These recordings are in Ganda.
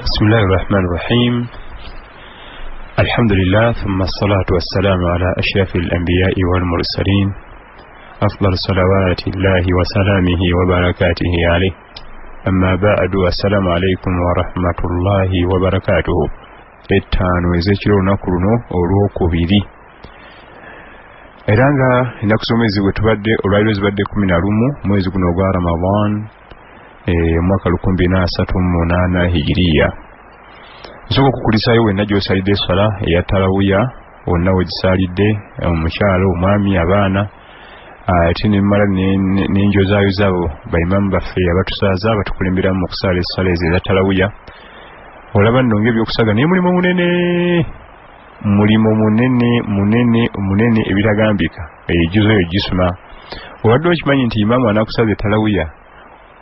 بسم الله الرحمن الرحيم. الحمد لله ثم الصلاة والسلام على أشرف الأنبياء والمرسلين أفضل صلوات الله وسلامه وبركاته عليه. أما بعد السلام عليكم ورحمة الله وبركاته. Ettano ezekiro nakuruno olwokubiri era nga nakusomezi gwe tubadde olwaliro zibadde 11 mwezi guno ogwa Ramadan mwaka 2038 hijiriya. Nsobola okukulisayo wenna gy'osalidde essala eya tarawiya wonna wegisalidde omukyalo omwami abaana ate nemmala n'enjozaayo zaabo baimamu baffe abatusaaza batukulemberamu mu kusala essala ezo eza tarawiya. Olaba nno ng'ebyokusaga naye mulimo munene ebitagambika ejuzo eyo gisuma. Obadde okimanyi nti imaamu anakusaza tarawiya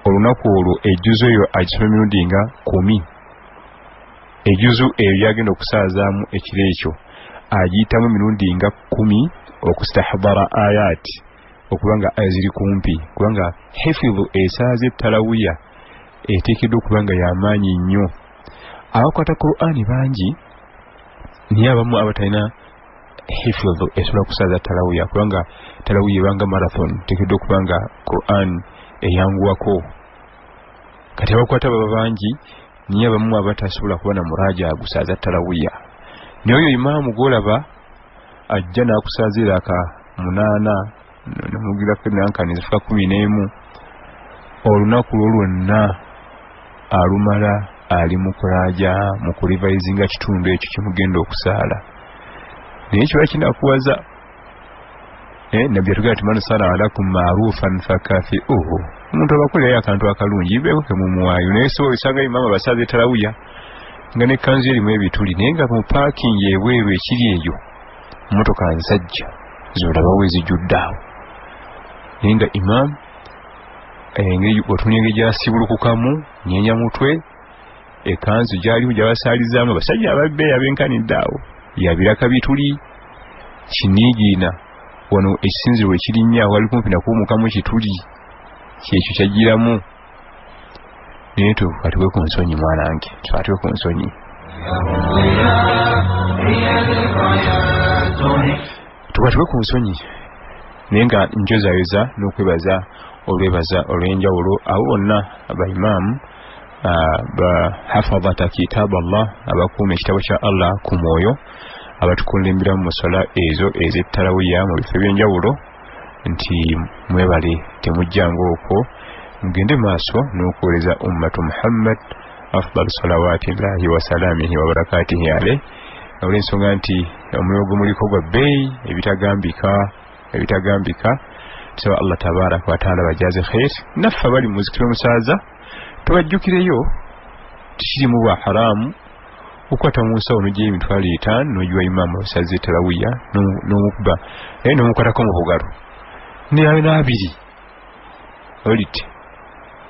olunaku olwo ejuzo eyo agisoma emirundi nga 10. Ejuzo eyo yagenda okusaazaamu ekiro ekyo agiyitamu emirundi nga 10 okustahdara ayati okubanga aya ziri kumpi, kubanga hifidhu esaaza tarawiya eteekeddwa okubanga y'amaanyi nnyo. Abakwata Qur'ani bangi niye abamu abatalina hifidhu esobola kusaaza tarawiya, kubanga tarawiya ebanga marathon, teekeddwa okubanga Qur'an eyanguwako. Kati abakwata baba bangi niye abamu abatasobola kuba na muraja agusaaza tarawiya. Naye oyo imaamu gw'olaba ajja n'akusaazira aka 8 nemugirako nankani zifuka 11 olunaku lwonna alumala ali mu kuraja mu kurivisinga kitundu ekyo kimugenda okusaala. Naye kiba kinakuwaza nabbi yatugamba timanu sala alakum ma'rufan fakafi'uhu, omuntu abakolerayo akantu akalungi beeko kemumuwaayo. Naye so osanga imaamu abasaaza tarawiya nga ne kanzu erimu ebituli naye nga mu parking ebweru ekiri eyo mmotoka nsajja zolaba wezijjudde awo. Naye nga imaamu otunyenge gyasibulukukamu nyenya mutwe ekanzu gyalimu gyabasaalizaamu abasajja ababbe abenkanidde awo yabiraka bituli kiniigiina wano ekisinziro ekirinnya wali kumpi nakuumukamu kituli kyekyo kyagiramu. Naye tukatwe ku nsonyi mwanange, tukatwe ku nsonyi. Tukatwe ku nsonyi naye nga njozayoza n'okwebaza olwebaza olw'enjawulo abo bonna abaimaamu bahafadhata kitab Allah, abakuuma ekitabo kya Allah ku mwoyo, abatukulembera mu musala ezo ez'ettarawiya mu bifo ebyenjawulo, nti mwebale temujjanga okwo, mugende maaso n'okuweereza ummatu Muhammad afdalu salawati llahi wa salamihi wa barakatihi alayhi. Olw'ensonga nti omwoyo gumuliko gwa bbeeyi, ebitagambika tusaba Allah tabaraka wa taala bajaze khair. Naffe abali muzikiro musaaza tubajjukireyo tikirimu bwa haramu okukwata mu nsawo n'oggyayo emitwalo 5 n'ogiwa imaamu abasaze tarawiya n'omukuba naye n'omukwatako mu bugalo naye n'abiri olite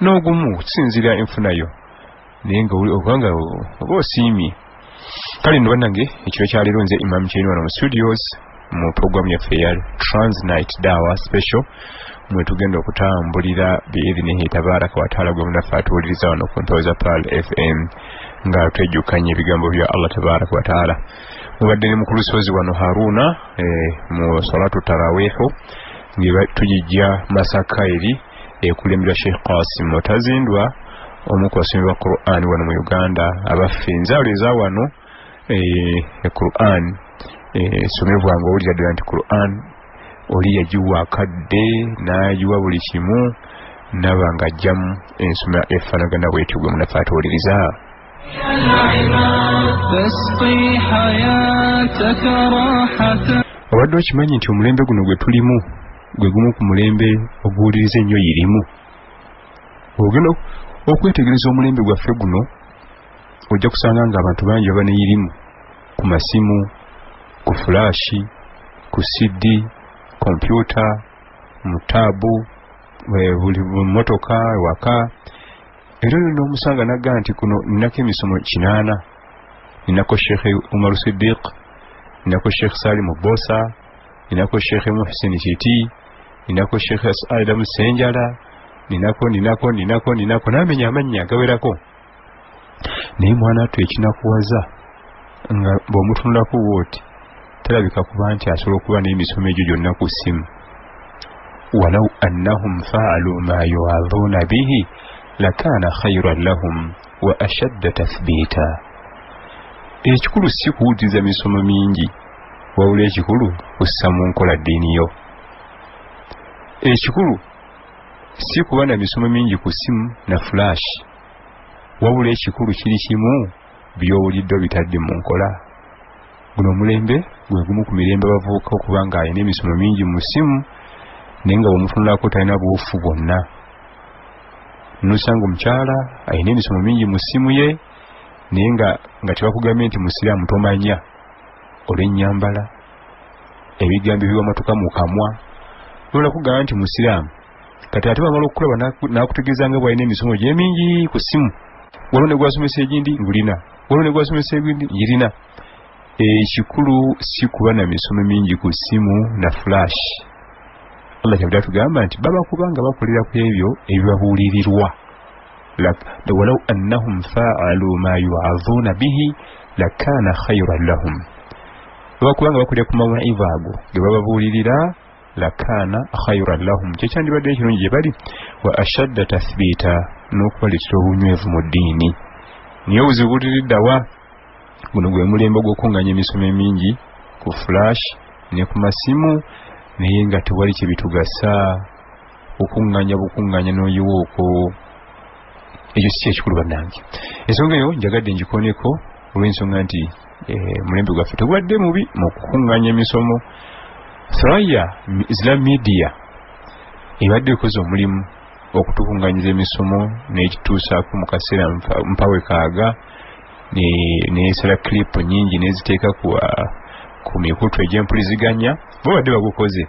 n'ogumu kusinzira enfunayo naye nga okubanga oba osiimye. Kale nno bannange ekiro kyaleero nze imaamu kyeni wano mu studios mu programu yaffe ya Transnight Dawa Special mwe tugenda okutambulira biidhinihi tabaraka wa taala gwe munaffe atuwuliriza wano ku mpewo za Pearl FM nga twejjukanya ebigambo bya Allah tabaraka wa taala. Mubadde ne mukulusozi wano Haruna mu salatu tarawihu nga tujijja Masaka eri ekulembera Sheikh Qasim Mutazindwa omu ku basomi ba Qur'an wano mu Uganda, abaffe enzaalo eza wano Qur'an somebwanga owulira ddala nti Qur'an oli yagiwa akadde n'agiwa buli kimu naba nga ajjamu ensoma efaanagana bwetyo gwe munaffe atuwuliriza. Obadde okimanyi nti omulembe guno gwe tulimu gwe gumu ku mulembe oguwuliriza ennyo yirimu. Ogenda okwetegereza omulembe gwaffe guno ojja kusanga nga abantu bangi baba ne yirimu ku masimu, ku fulashi, ku CD, kompyuta, mu taabu, buli motoka waka. Era n'omusanga nagga nti kuno ninako emisomo 8. Ninako Sheikh Umar Siddiq, ninako Sheikh Salim Bosa, ninako Sheikh Muhsin Chiti, ninako Sheikh Adam Senjala, ninako namenya amannya agawerako. naye mwana wattu ekinakuwaza nga bw'omutunulako wooti talabika kuba nti asobola okuba n'emisomo egyo gyonna ku ssimu. walau annahum faalu ma yu'adhuuna bihi lakaana khayran lahum wa ashadda tathbiita. Ekikulu si kuwuliriza misomo mingi, wabula ekikulu kussa mu nkola ddiini yo. Ekikulu si kuba na misomo mingi ku ssimu na flash, wabula ekikulu kiri kimu, by'owulidde bitadde mu nkola. Guno omulembe gwe gumu ku mirembe abavubuka okuba nga alina emisomo mingi mu ssimu naye nga bw'omutunulako talina buwufu bwonna. Nosanga omukyala alina emisomo mingi mu ssimu ye naye nga tebakugambye nti musiraamu tomanya olw'ennyambala, ebigambo ebiwamatuka mu kamwa, nola kugamba nti musiraamu kati ate bamala okukulaba n'akutegeeza nga bw'alina emisomo gye mingi ku ssimu. Waliwo ne gwasomesa egindi ngulina, waliwo ne gwasomesa egindi ngirina. Ekikulu si kuba na misomo mingi ku ssimu na flash. Allah kyabadde atugamba nti baba kubanga bakolera ku ebyo ebibabuulirirwa. walau annahum fa'alu ma yu'adhuuna bihi lakaana khayran lahum. Baba kubanga bakolera ku mawaiva ago ge bababuulirira lakaana khayran lahum, kyekyandibadde ekirungi gye bali. Wa ashadda tathbiita, n'okubaleetera obunywevu mu ddiini. Niye obuzibuuliriddawa guno gwe mulembe gw'okunganya emisomo emingi ku flash ne ku masimu, naye nga tewali kye bitugasa. Okunganya bukunganya n'oyiwa okwo, ekyo si kyekikulu bannange. Ensonga eyo njagadde njikooneko olw'ensonga nti mulembe gwaffe tegubadde mubi mu kukunganya emisomo. Thraya Islam Media ebadde ekoze omulimu okutukunganyiza emisomo n'ekituusaako mu kaseera mpawe kaaga, n'esala clip nyingi n'eziteeka ku mikutu egy'empuliziganya. Babadde bagukoze,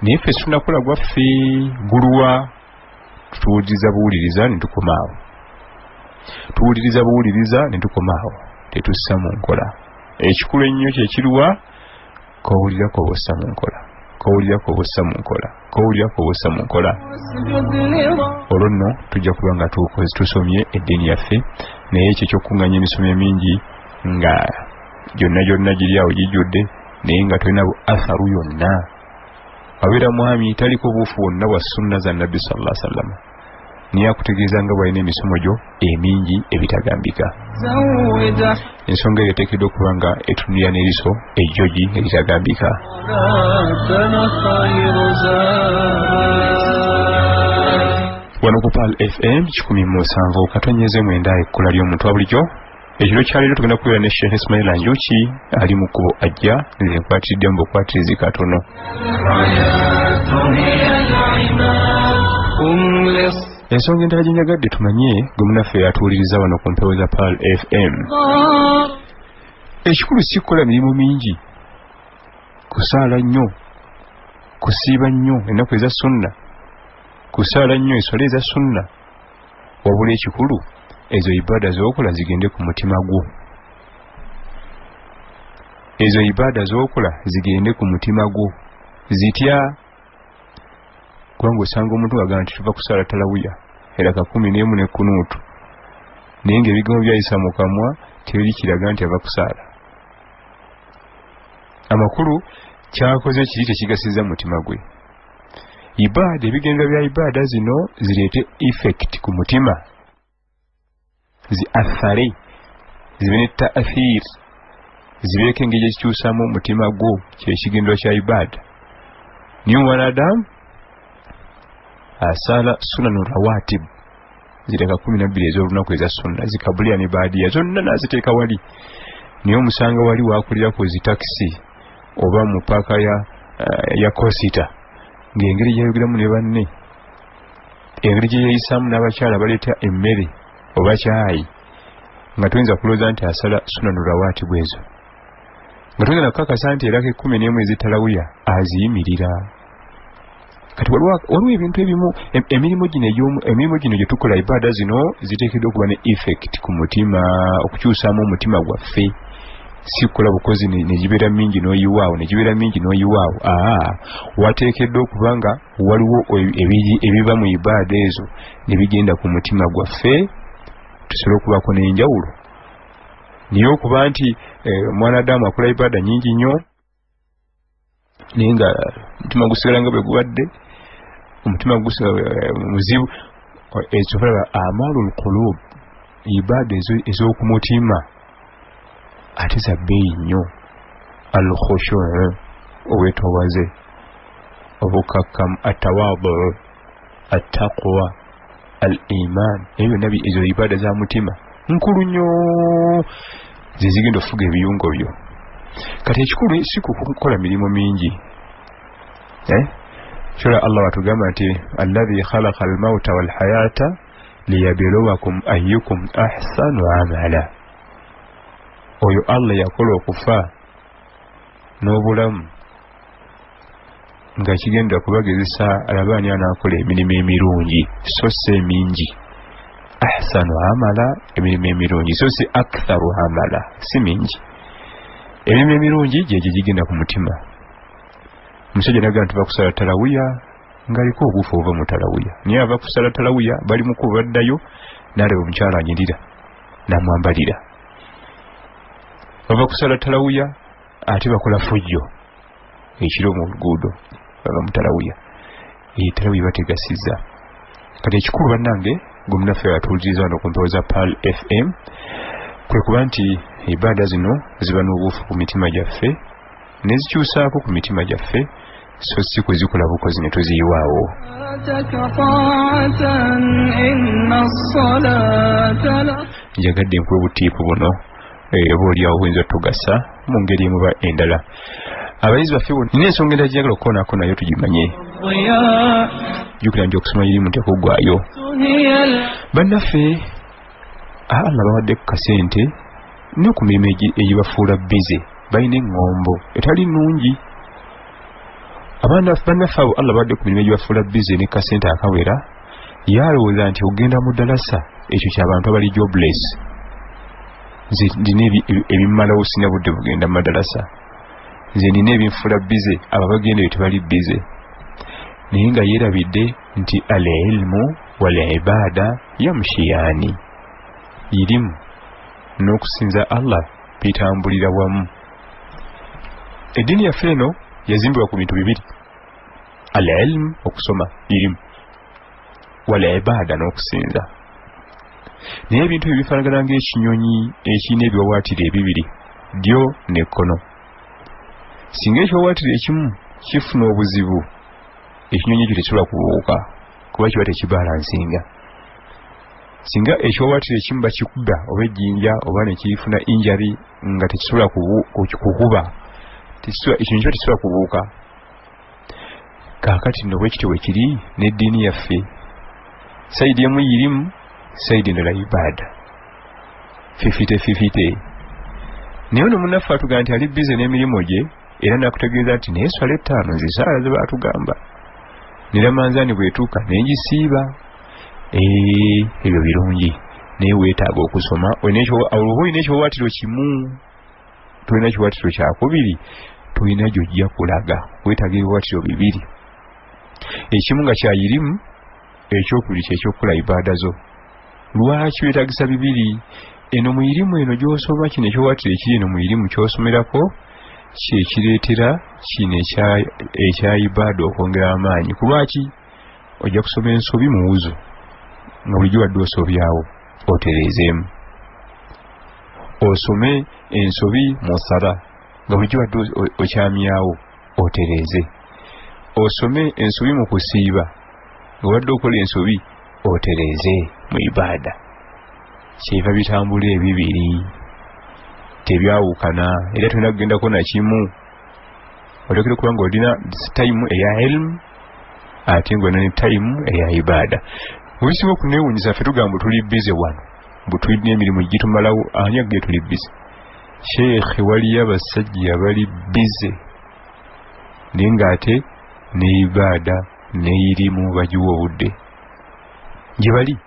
naye ffe tunakola gwaffe guluwa tuwuliriza buwuliriza ne tukomaawo, tuwuliriza buwuliriza ne tukomaawo, tetussa mu nkola. Ekikulu ennyo kye kiruwa? Kowulira kobossa mu nkola, kowulira kobossa mu nkola, kowulira kobossa mu nkola. Olwo nno tujja kuba nga tusomye eddiini yaffe, naye ekyo ekyokunganya emisomo emingi nga gyonna giri awo gijjudde naye nga tolina bu atharu yonna. Wabeera mwami taliko buufu bwonna bwa sunna za Nabbi sallallahu alaihi wasallam, niye akutegeeza nga bw'alina emisomo gyo emingi ebitagambika. Ensonga eyo eteekeddwa okuba nga etunulira n'eriso ejjogi eritagambika. Wano ku Pearl FM 107 katonyeze mwenda ekkola ly'omuntu wa bulijjo. Ekiro kya leero tugenda kubeera ne Sheikh Ismail Anjuki ali mu kkubo ajja nze nkwatiridde mu bukwatirizi katono. Ensonga endala gye njagadde tumanye gwe munaffe yatuwuliriza wano ku mpewo za Pearl FM. Ekikulu si kukola mirimu mingi, kusaala nnyo, kusiiba nnyo ennaku eza sunna, kusaala nnyo enswala eza sunna, wabula ekikulu ezo ibada z'okola zigende ku mutima gwo. Ezo ibada z'okola zigende ku mutima gwo. Zitya kubanga osanga omuntu agamba nti tuva kusaala talawiya era ka 11 ne kunuutu, naye ng'ebigambo byayisa mu kamwa tebiri kiraga nti ava kusaala. Amakulu kyakoze kiri tekigasiza mutima gwe. Ibada, ebigenga bya ibada zino zireete effect ku mutima, zi athari, zibe ne ta'athir, zibeeko engeri ekikyusamu mutima gwo, kyekigendo kya ibada. Niyo mwanadamu asala sunanu rawatib, zireka 12 ez'olunaku eza sunna, zikabulia ne baadiya zonna naziteeka wali. Niyo musanga wali wakulira ku zi taxi oba mu paaka ya kosita, ng'engeri gyayogeramu ne banne, engeri gye yeeyisaamu n'abakyala baleeta emmere oba kyayi, nga tuyinza kulooza nti asala sunanu rawatibu ezo, nga tuyinza nakukakasa nti eraka 11 ezitalawiya aziyimirira. Kati waliwo ebintu ebimu, emirimu gino gye tukola ibada zino ziteekeddwa okuba ne effect ku mutima, okukyusaamu omutima gwaffe. Si kukola bukozi ne gibeera mingi n'oyiwaawo, ne gibeera mingi n'oyiwaawo. Wateekeddwa okuba nga waliwo ebiva mu ibada ezo ne bigenda ku mutima gwaffe, tusobola okubaako n'enjawulo niyo okuba nti mwanadamu akola ibaada nyingi nnyo naye nga omutima gusigala nga bwe guwadde omutima muzibu ekyokulaba amalul qulub ibaada ez'okumutima ate za bbeeyi nnyo al khushu' obwetoowaze obukakkamu atawaadu attaqwa al iman ebyo byonna ezo ibaada za mutima nkulu nnyo zizigenda okufuga ebiyungo byo kati ekikulu si kukola mirimu mingi kyolwa Allah watugamba nti alladhi khalaqa almauta walhayata liyabluwakum ayyukum ahsanu amala oyo Allah yakola okufa n'obulamu nga kigenda kubagezesa alabaani anaakola emirimu emirungi so si emingi ahsanu amala emirimu emirungi so si aktharu amala si mingi emirimu emirungi gyegyo gigenda ku mutima omusajja naga nti bakusala talawiya ng'aliko obuufu obuva mu talawiya naye ava kusala talawiya bali mu kubaddayo n'alaba omukyala anyirira n'amwambalira bava kusala talawiya ate bakola fujjo ekiro mu luguudo bava mu talawiya talawiya bategasiza kati ekikulu bannange gwe munaffe atuuliriza wano ku mpewo za Pearl FM kwe kuba nti ibaada zino ziba n'obuufu ku mitima gyaffe ne zikyusaako ku mitima gyaffe so si kuzikola bukozi ne tuziyiwaawo njagadde nkuwe obutiipu buno oba oliawo buyinza tugasa mu ngeri emu ba endala abayizi baffe nina ensonga endala gyagala okukoonako nayo tugimanye jjukira nti okusoma irimu tekuggwaayo bannaffe Allah bawadde ku kasente ne ku mirimu egibafuula bize balina eŋŋombo etali nnungi bannaffe abo Allah bawadde ku mirimu egibafuula bize ne kasente akawera yalowooza nti ogenda mu ddalasa ekyo ky'abantu abali jobless nze ndina ebimmalawo sina budde bugenda mu madalasa nze nina ebinfuula bize abo bagenda eyo tebali bize naye nga yeerabidde nti al ilmu wal ibaada yamshiyani irimu n'okusinza Allah bitambulira wamu eddiini yaffe eno yazimbibwa ku bintu bibiri al ilmu okusoma irimu wal ibaada n'okusinza naye ebintu ebyo bifaanagana ng'ekinyonyi ekirina ebiwawaatiro ebibiri ddyo n'ekkono singa ekiwawaatiro ekimu kifuna obuzibu ekinyonyi ekyo tekisobola kubuuka kuba kiba tekibalansinga singa ekiwawaatiro ekimu bakikuba oba ejjinja oba nekifuna injari nga tekisobola kukuba ekinyonyi kiba tekisobola kubuuka kaakati nno bwe kityo bwe kiri n'eddiini yaffe sayidi emu yirimu sayidi endala ibaada fifite naye ono munnaffe atugamba nti ali bize n'emirimu gye era nakutegeeza nti naye swala ettaano zisaala ze baatugamba neramanzaani bwetuuka nenjisiiba ebyo birungi naye weetaaga okusoma oluba olina ekiwawaatiro kimu tolina kiwawaatiro kyakubiri tolina gyojja kulaga weetaaga ebiwawaatiro bibiri ekimu nga kyayirimu ekyokubiri kyekyokukola ibaada zo lwaki weetaagisa bibiri eno mu irimu eno gy'osoma kino ekyowaatiro ekiri eno mu irimu ky'osomerako kyekireetera kino ekya ibaada okwongera amaanyi kulwaki ojja kusoma ensobi mu wuzu nga bulijjo wadde osobyawo otereezeemu osome ensobi mu sala nga bulijjo wadde okyamyawo otereeze osome ensobi mu kusiiba nga wadde okola ensobi otereeze mu ibaada kyeva bitambula ebibiri tebyawukana era tulina kugendako nakimu olekere kubanga olina tayimu eya ilmu ate ngaolina ne tayimu eya ibaada mubisinga okuneewuunyisa ffe tugamba tuli bize wano butulina emirimu gitumalawo ani agge tuli bize sheekhe waliyo abasajja bali bize naye ng'ate ne ibaada ne irimu bagiwa obudde gye bali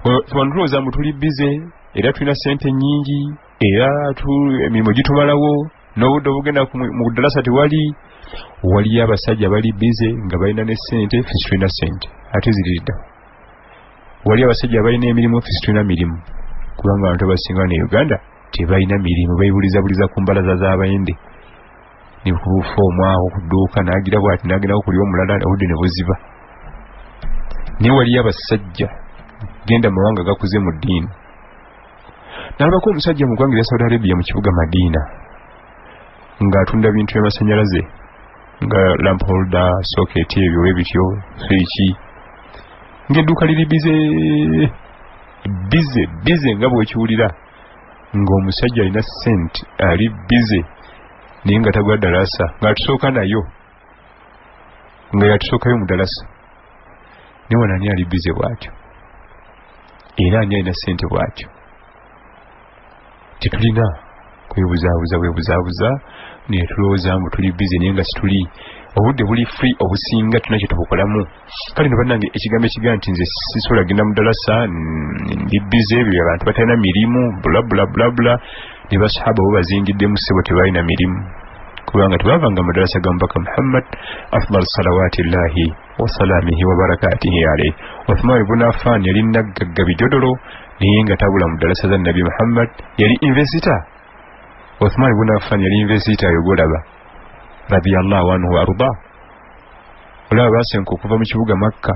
tulowooza mbu tuli bize era tulina sente nyingi era emirimu gitumalawo n'obudde obugenda mu ddalasa tewali waliyo abasajja bali bize nga balina ne sente ffe tulina sente ate ziridda wali abasajja abalina emirimu ofisi tulina mirimu kubanga abantu abasinga ne Uganda tebalina mirimu bayibuliza ku mbalaza z'abayende ne kubufa omwawo ku dduuka n'agira bw'ati n'agenda okuli omulala obudde ne buziba ne wali abasajja genda mu mawanga gakuze mu ddiini n'alabako omusajja mu ggwanga lya Saudi Arabia mu kibuga Madina ng'atunda bintu by'amasannyalaze nga lamp holder socket ebyo ebityo switch ng'edduuka liri bize nga bw'ekiwulira ng'omusajja alina sente ali bize naye nga tagwa dalasa ng'atusooka nayo nga yatusookayo mu dalasa ne wano ani ali bize bw'atyo era ani alina sente bw'atyo tetulina kwebuzaabuza naye tulowooza mbu tuli bize naye nga situli obudde buli free obusinga tulina kye tubukolamu kale ne bannange ekigambo ekigaa nti nze sisobola genda mu dalasa ndi bize ebyo abantu batalina mirimu bulabulabulabula ne basahaba bo bazingiddemu ssebo tebalina mirimu kubanga tebavanga mu dalasa ga mubaka Muhammad afdal salawatillahi wasalaamihi wabarakatihi alayhi Uthman ibn Affan yali naggagga bijodolo naye nga tabula mu dalasa za Nabi Muhammad yali investor Uthman ibn Affan yali investor yogolaba radiyallahu anhu arda olaba basenko kuva mu kibuga Makka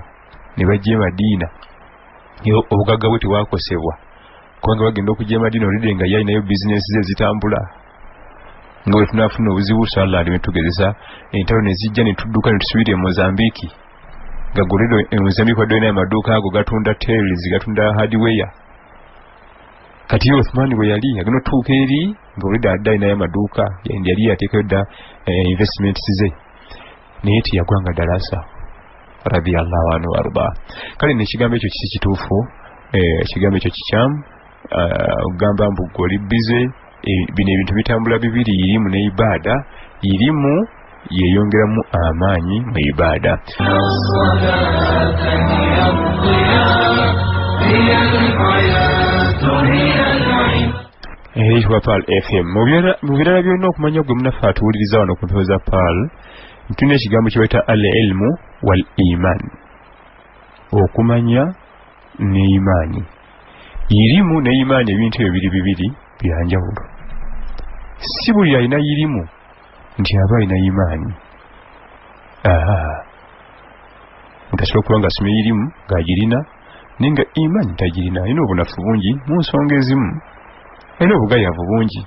ne bajje Madina yo obugagga bwe tewakosebwa kubanga bagenda okujja Madina olide nga yalinayo business ze zitambula nga bwe tunafuna obuzibu sallallahu alaihi tugezesa entalo ne zijja ne tudduka ne tusubire e Mozambique nga goledo e Mozambique wadde amaduuka ago gatunda tails gatunda hardware kati Uthman bwe yali agenda tuuka eri nga olide addayi naye amaduuka yali yateekayo dda investment ze naye tiyagwanga dalasa radiyallahu anhu arda kale nekigambo ekyo kisi kituufu ekigambo ekyo kikyamu ogamba mbu oli bize bino ebintu bitambula bibiri irimu ne ibada irimu yeyongeramu amaanyi mu ibada Eishwa Pal FM mu birala byonna okumanya gwe munafa atuwuliriza wano ku mpeo za Pal ntuna ekigambo kye al-ilmu wal iman okumanya ne imaani irimu ne imaani ebintu ebyo bibiri byanjawulo si buli alina irimu nti aba alina imaani mutasobola okuba nga asomye irimu ng'agirina naye nga imaani tagirina alina obunafu bungi mu nsonga ezimu alina obugayavu bungi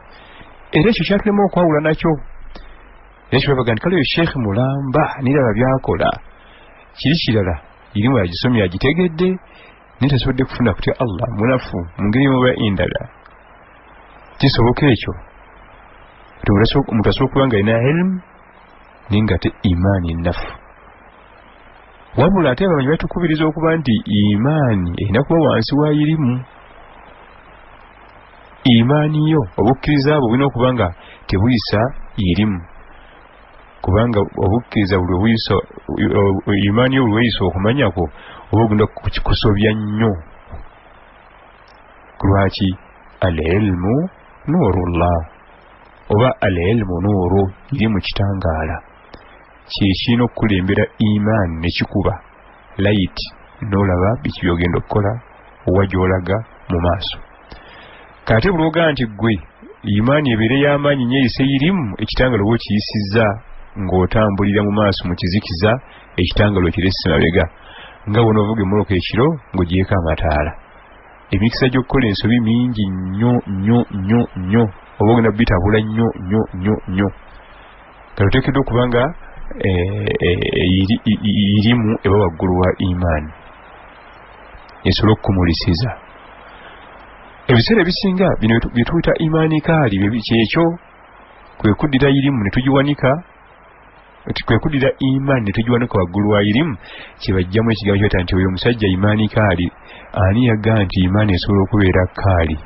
era ekyo kyatulema okwawula nakyo era kyebabaga nti kale oyo sheekhe mulamba niraba byakola kiri kirala irimu yagisomye agitegedde naye tasobodde kufuna kutya Allah munafu mu ngeri muba endala kisoboka ekyo omuntu asobola okuba nga alina ilmu naye nga ate imaani nafu wabula ate abamanyi batukubiriza okuba nti imaani erina kuba wansi wa irimu imaani yo obukkiriza bwo bulina okuba nga tebuyisa irimu kubanga obukkiriza buli obuyisa imaani yo buli weyisa okumanyako oba ogenda kusobya nnyo lwaki al-ilmu nurullah oba al-ilmu nuru iri mu kitangaala kyekirina okukulembera imaani nekikuba light n'olaba biki byogenda okukola owa gy'olaga mu maaso kati bulwoga nti gwe imaani ebeere y'amaanyi nnyo eyise irimu ekitangaalo oba okiyisizza ng'otambulira mu maaso mu kizikiza ekitangaalo kiresse mabega nga wona ovuga emmoloka ekiro ng'ogyeko amataala emikisa gy'okukola ensobi mingi nnyo oba ogenda bitabula nnyo kale oteekeddwa okuba nga irimu eba waggulu wa imaani esobola okukumulisiza ebiseera ebisinga bino bye tuyita imaani kaali kyekyo kwe kuddira irimu ne tugiwanika kwe kuddira imaani ne tugiwanika waggulu wa irimu kyebajjamu ekigambo kyeta nti oyo omusajja imaani kaali ani yagaa nti imaani esobola okubeera kaali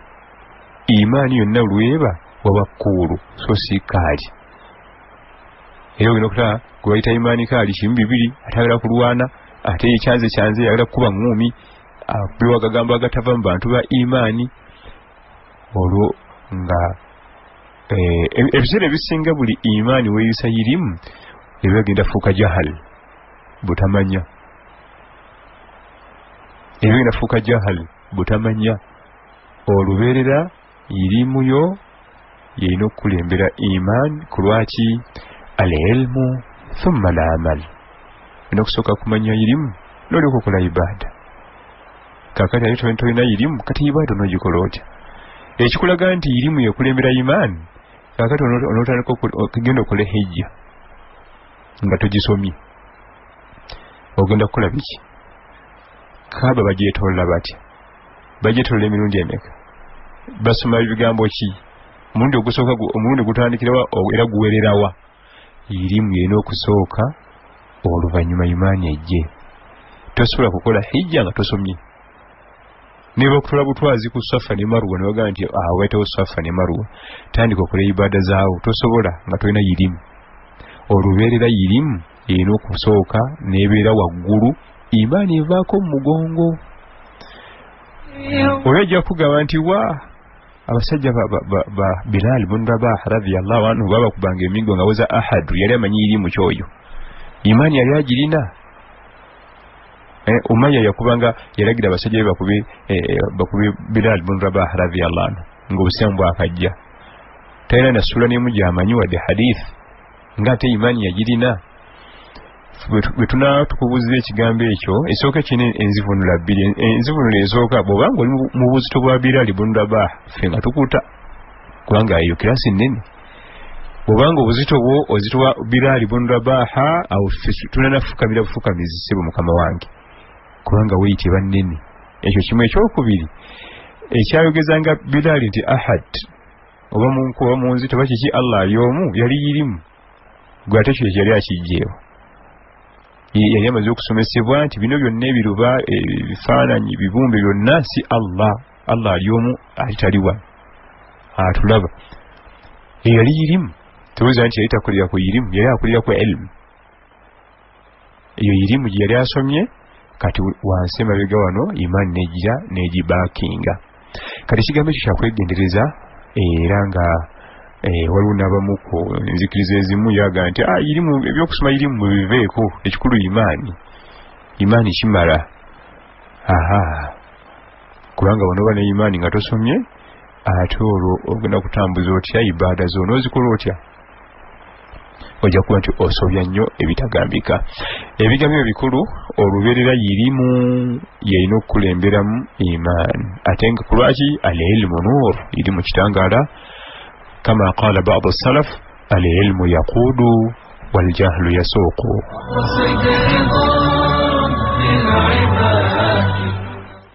imaani yonna lweba waba kuulu so si kaali era ogenda okutaba gwe bayita imaani kaali kimu bibiri ate ayagala kulwana ate ekyanze ayagala kukuba ngumi abewa agagambo agatava mu bantu ba imaani olwo nga ebiseera ebisinga buli imaani weyisa irimu ebagenda fuuka jahal butamanya ebyo binafuuka jahal butamanya olubeerera irimu yo yeyina okukulembera iman ku lwaki al-ilmu thumma al-amal olina okusooka kumanya irimu n'olyoka okola ibada kakati ate tolina irimu kati ibada onogikola otya ekikulaga nti irimu yekulembera iman kakati onotandika okugenda okola hijja nga togisomye ogenda kukola biki kaaba bagyetolola batya bagyetolola emirundi emeka basoma ebigambo ki omulundi ogusooka omulundi gutandikirawa era guwererawa irimu yena okusooka oluvannyuma imaani ejje tosobola kukola hijja nga tosomye niba okutola butwazi ku Safa ne Marwa ne bagamba nti weetawo Safa ne Marwa tandika okola ibada zaawo tosobola nga tolina irimu olubeerera irimu yena okusooka nebeera waggulu imaani evaako mu mugongo oyo ajja kugamba nti abasajja ba Bilal bin Rabah radiyallahu anhu babakubanga emigo nga woza ahadu yali amanyi irimu kyoyo imaani yali agirina Umayya yakubanga yalagira abasajja bakube Bilal bin Rabah radiyallahu anhu ng'obusiyamu bwakajja talina na sula n'emu gy'amanyi wadde hadith ng'ate imaani yagirina bwe tunatukubuzira ekigambo ekyo esooka kino enzivunula bbiri enzivunula esooka bw'obanga oli mu buzito bwa Bilal bin Rabah ffe nga tukuta kubanga eyo kirasi nnene bw'obanga obuzito bwo ozitowa Bilal bin Rabah awo ffe tunanafukamira bufukamizi ssebo mukama wange kubanga weyite bannene ekyo kimu ekyokubiri ekyayogezanga Bilal nti ahad oba munkuba munzito bakiki Allah ali omu yali irimu gwe ate kyo yali akijjeewo yali amaze okusomesebwa nti bino byonna ebiruba ebifaananyi bibumbe byonna si Allah ali omu alitaliwa atulaba yali irimu tewuza nti yali takulira ku irimu yali akulira ku ilmu eyo irimu gye yali asomye kati wansi emabega wano imaani negira negibakinga kati ekigambo ekyo kyakwegendereza era nga waliwo n'abamu ku nzikiriza ezimu yaga nti irimu ebyokusoma irimu mubiveeko ekikulu imaani kimala kubanga wanoba ne imaani nga tosomye ate olwo ogenda kutambuza otya ibaada zo n'ozikola otya ojja kuba nti osobya nnyo ebitagambika ebigambo ebikulu olubeerera irimu yeyina okukulemberamu imaani ate nga ku lwaki al-ilmu nur irimu kitangaala kama qaala ba'du salaf al-ilmu yaquudu wal-jahlu yasuuqu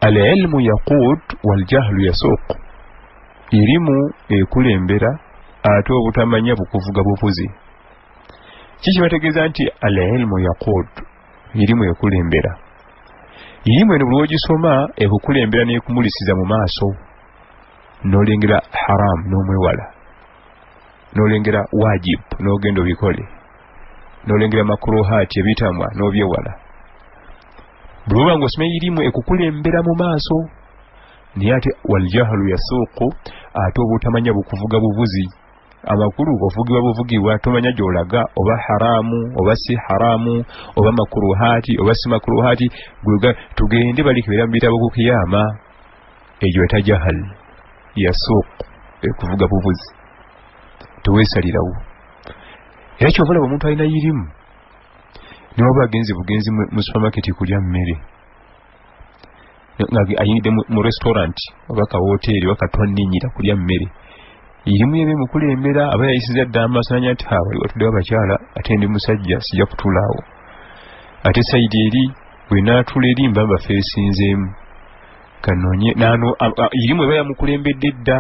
al-ilmu yaquud wal-jahlu yasuuqu irimu ekulembera ate obutamanya bukuvuga buvuzi kiki bategeeza nti al-ilmu yaquud irimu ekulembera irimu eno buli ogisoma ekukulembera n'ekumulisiza mu maaso n'olengera haram n'omwewala n'olengera wajib n'ogenda obikole n'olengera makruhaati ebitamwa n'obyewala buli oba ng'osoma irimu ekukulembera mu maaso naye ate waljahlu yasuuqu ate obutamanya bukuvuga buvuzi amakulu buvugibwa buvugibwa tomanya gy'olaga oba haramu oba si haramu oba makruhaati oba si makruhaati tugende balikibera mu bitabo ku kiyama egyo etajahal yasuuqu ekuvuga buvuzi teweesalirawo era kyovalaba omuntu alina irimu niwaba agenze bugenzi mu supermarket kulya mmere ayinidde mu restaurant oba kawoteeri oba katwanninyira kulya mmere irimu yebe mukulembera aba yayisiza dda amaaso nanya nti wali watuddewo abakyala ate ndi musajja sijja kutuulaawo ate sayidi eri bwenaatula eri mba bafeesinzeemu kanonye irimu eba yamukulembedde dda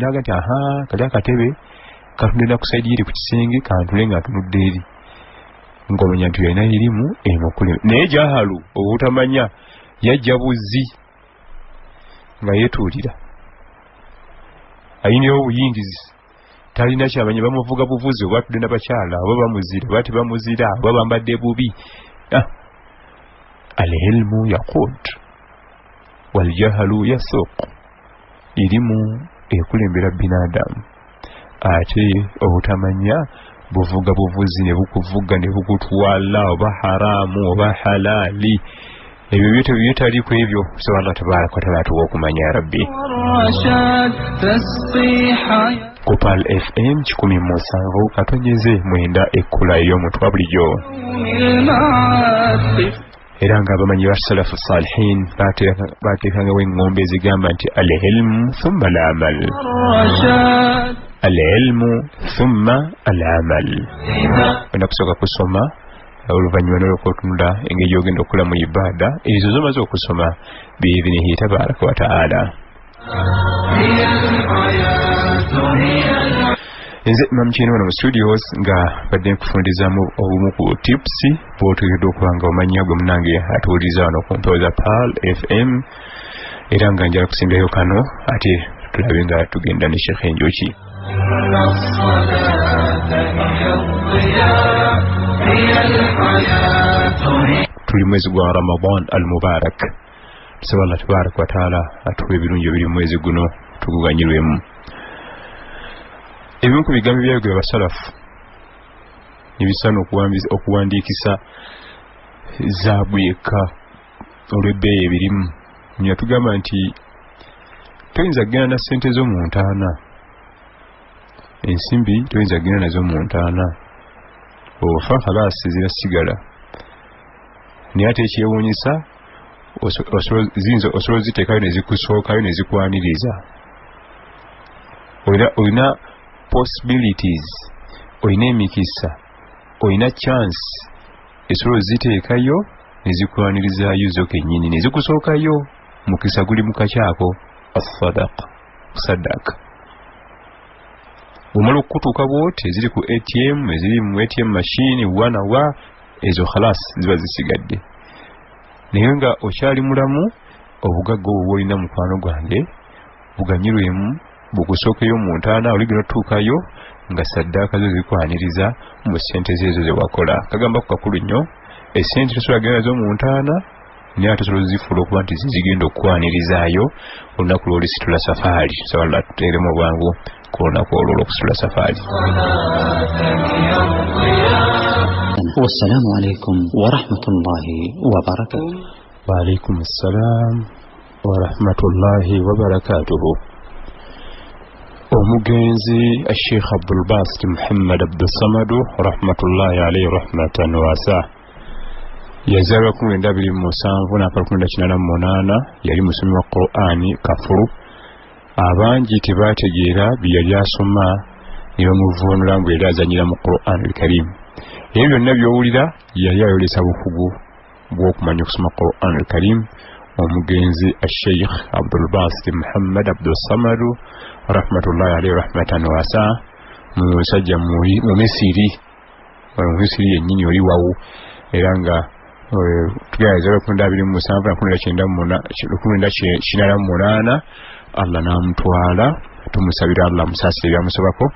naga nti kali akatebe katundena ku sayidi eri ku kisenge kantule nga ntunudde eri ng'omanya nti yalina irimu emukulembera naye jahalu obutamanya yajja buzzi nga yeetuulira ayinayo obuyingizi talina kyamanya bamuvuga buvuzi oba atudde n'abakyala oba bamuzira oba tebamuzira oba bambadde bubi al-ilmu yaquud wal-jahlu yasuuq irimu ekulembera binadamu ate obutamanya buvuga buvuzi ne bukuvuga ne bukutwala oba haramu oba halali ebyo byetali ku ebyo so Allah tabaraka wa taala tuwa okumanya ya rabbi Kopal FM 17 katonyeze mwenda ekkula ey'omutwe bulijjo era nga abamanyi ba salafu salihin bateekanga w'engombe ezigamba nti al-ilmu thumma al-amal al-ilmu thumma al-amal wenda kusooka kusoma oluvannyuma n'olw'okutunula engeri gy'ogenda okula mu ibaada ezo zomaze okusoma biidhinihi tabaraka wa taala nze Imam Chino wano mu studios nga badde nkufundizaamu obumu ku tips bw'oteekeddwa okuba nga omanya gwe munange atuwuliriza wano ku mpewo za Pearl FM era nga njala kusimbyayo kano ate tulabe nga tugenda ne Sheikh Njoki tuli mwezi gwa Ramadan al-Mubarak tusaba Allah tabaraka wa taala atuwe ebirungi ebiri mu mwezi guno tuguganyirwemu ebimu ku bigambo byabwe basalafu ebisana okuwandiikisa zaabweka olw'ebbeeyi ebirimu nya tugamba nti toyinza kugenda na ssente zo mu ntaana ensimbi toyinza kugenda nazo mu ntaana ofa khalaasi zirasigala naye ate ekyewuunyisa osobola ziteekayo ne zikusookayo ne zikwaniriza olina possibilities olina emikisa olina chance esobola ziteekayo ne zikwanirizayo zo kennyini ne zikusookayo mukisa guli mu kakyako as-sadaqa sadaka omala okutuuka bwoti eziri ku ATM eziri mu ATM machine wanawa ezo khalas ziba zisigadde naye nga okyali mulamu obugagga obwo olina mukwano gwange buganyirwemu bukusookeyo mu ntaana oligera otuukayo nga saddaaka zo zikwaniriza mu ssente zeezo ze wakola kagamba ku kakulu nnyo essente tosobola genda nazo mu ntaana naye ate osobola zifuula okuba nti zigenda okukwanirizaayo olunaku lw'olisitula safaari sabala tuteeremu obwangu ku lunaku olwo olw'okusitula safaari والسلام عليكم ورحمة الله وبركاته. وعليكم السلام ورحمة الله وبركاته. ومجنزي الشيخ عبد الباسط محمد عبد الصمد رحمة الله عليه رحمة واسعة يزاركم من دابل المسانف ونقلكم لشنا منانا يلي مسلم القرآن كفر abangi tebategeera byebyasoma ne bamuvuunula mbu era azanyira mu Qur'an al-Karim ebyo byonna by'owulira yali ayolesa bukugu bw'okumanya okusoma Qur'an al-Karim omugenzi Sheikh Abdul Basit Muhammad Abdul Samad rahmatullahi alayhi rahmatan wasa musajja mu Misiri yennyini oli wawu era nga tugaza okundabira mu musanvu na Allah namutwala tumusabira Allah musasire byamusobako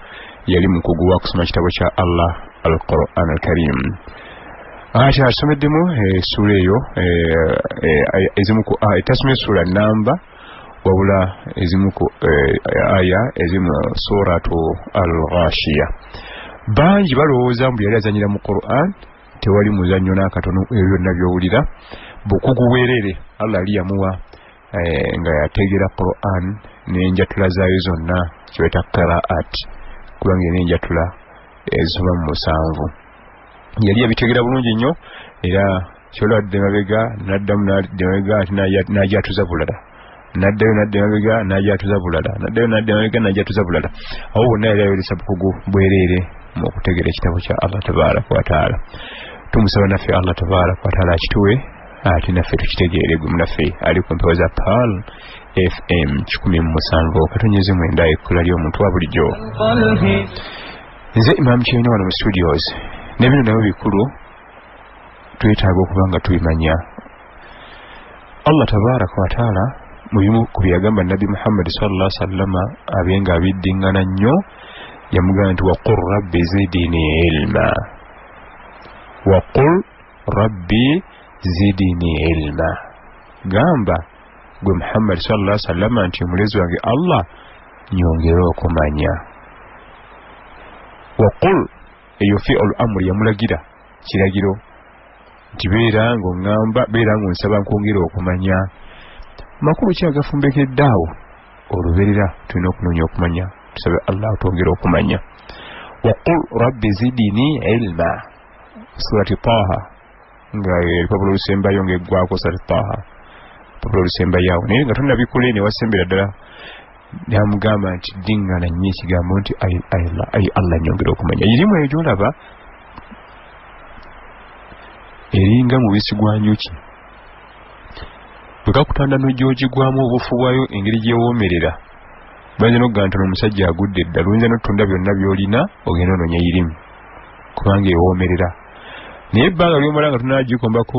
yali mukugu wa kusoma kitabo kya Allah al-Qur'an al-Karim acha asomeddemu sura eyo ezimu ku tasome sura namba wabula ezimu ku aya ezimu suratu al-Ghashiya banji balowooza mbu yali azanyira mu Qur'an tewali muzannyo n'akatono ebyo byonna by'owulira bukugu bwerere Allah ali yamuwa nga yategera Qur'an n'enjatula zaayo zonna kiweta qiraat kubanga n'enjatula ezisoma mu musanvu yali yabitegera bulungi nnyo era kyoladde mabega n'addamu n'ademabega n'ajatuza bulala n'addayo n'addemabega n'ajatuza bulala n'addayo n'addemabega n'ajatuza bulala awo bonna yali ayolesa bukugu bwereere mu kutegera ekitabo kya Allah tabaraka wa taala tumusaba naffe Allah tabaraka wa taala akituwe ati naffe tukitegeere gwe munaffe ali ku mpewo za Pearl FM 17 katonyeze mwenda ekkula ly'omuntu wa bulijjo nze Imam Chino wano mu studios ne bino nabyo bikulu twetaaga okuba nga tubimanya Allah tabaraka wa taala mu bimu ku byagamba Nabi Muhammad sallallahu alaihi wasallam abenga abiddingana nnyo yamugamba nti waqul rabbi zidini ilma waqul rabbi zidini ilma gamba gwe Muhammad sallallahu alaihi wasallam nti omulezi wange Allah nyongera okumanya waqul eyo fi'l amri yamulagira kiragiro nti beera ng'oŋŋamba beera ng'onsaba nkwongera okumanya makulu ki agafumbekedde awo oluberera tulina okunoonya okumanya tusabe Allah twongere okumanya waqul rabbi zidini ilma surati Taha nga epapula olusembayo ng'eggwako surati Taha epapula olusembayo naye nga tonnabikule ne wasembera ddala namugamba nti ddiŋŋana nnyo ekigambo nti ayi Allah nyongera okumanya irimu eyo gy'olaba eringa mubisi gwa njuki bwe kakutanda n'ojyogigwamu obufu bwayo engeri gyewoomerera bayinza n'okugamba nti omusajja agudde ddala oyinza n'otunda byonna by'olina ogenda onoonya irimu kubanga ewoomerera naye ebbanga ly'omala nga tunagikombako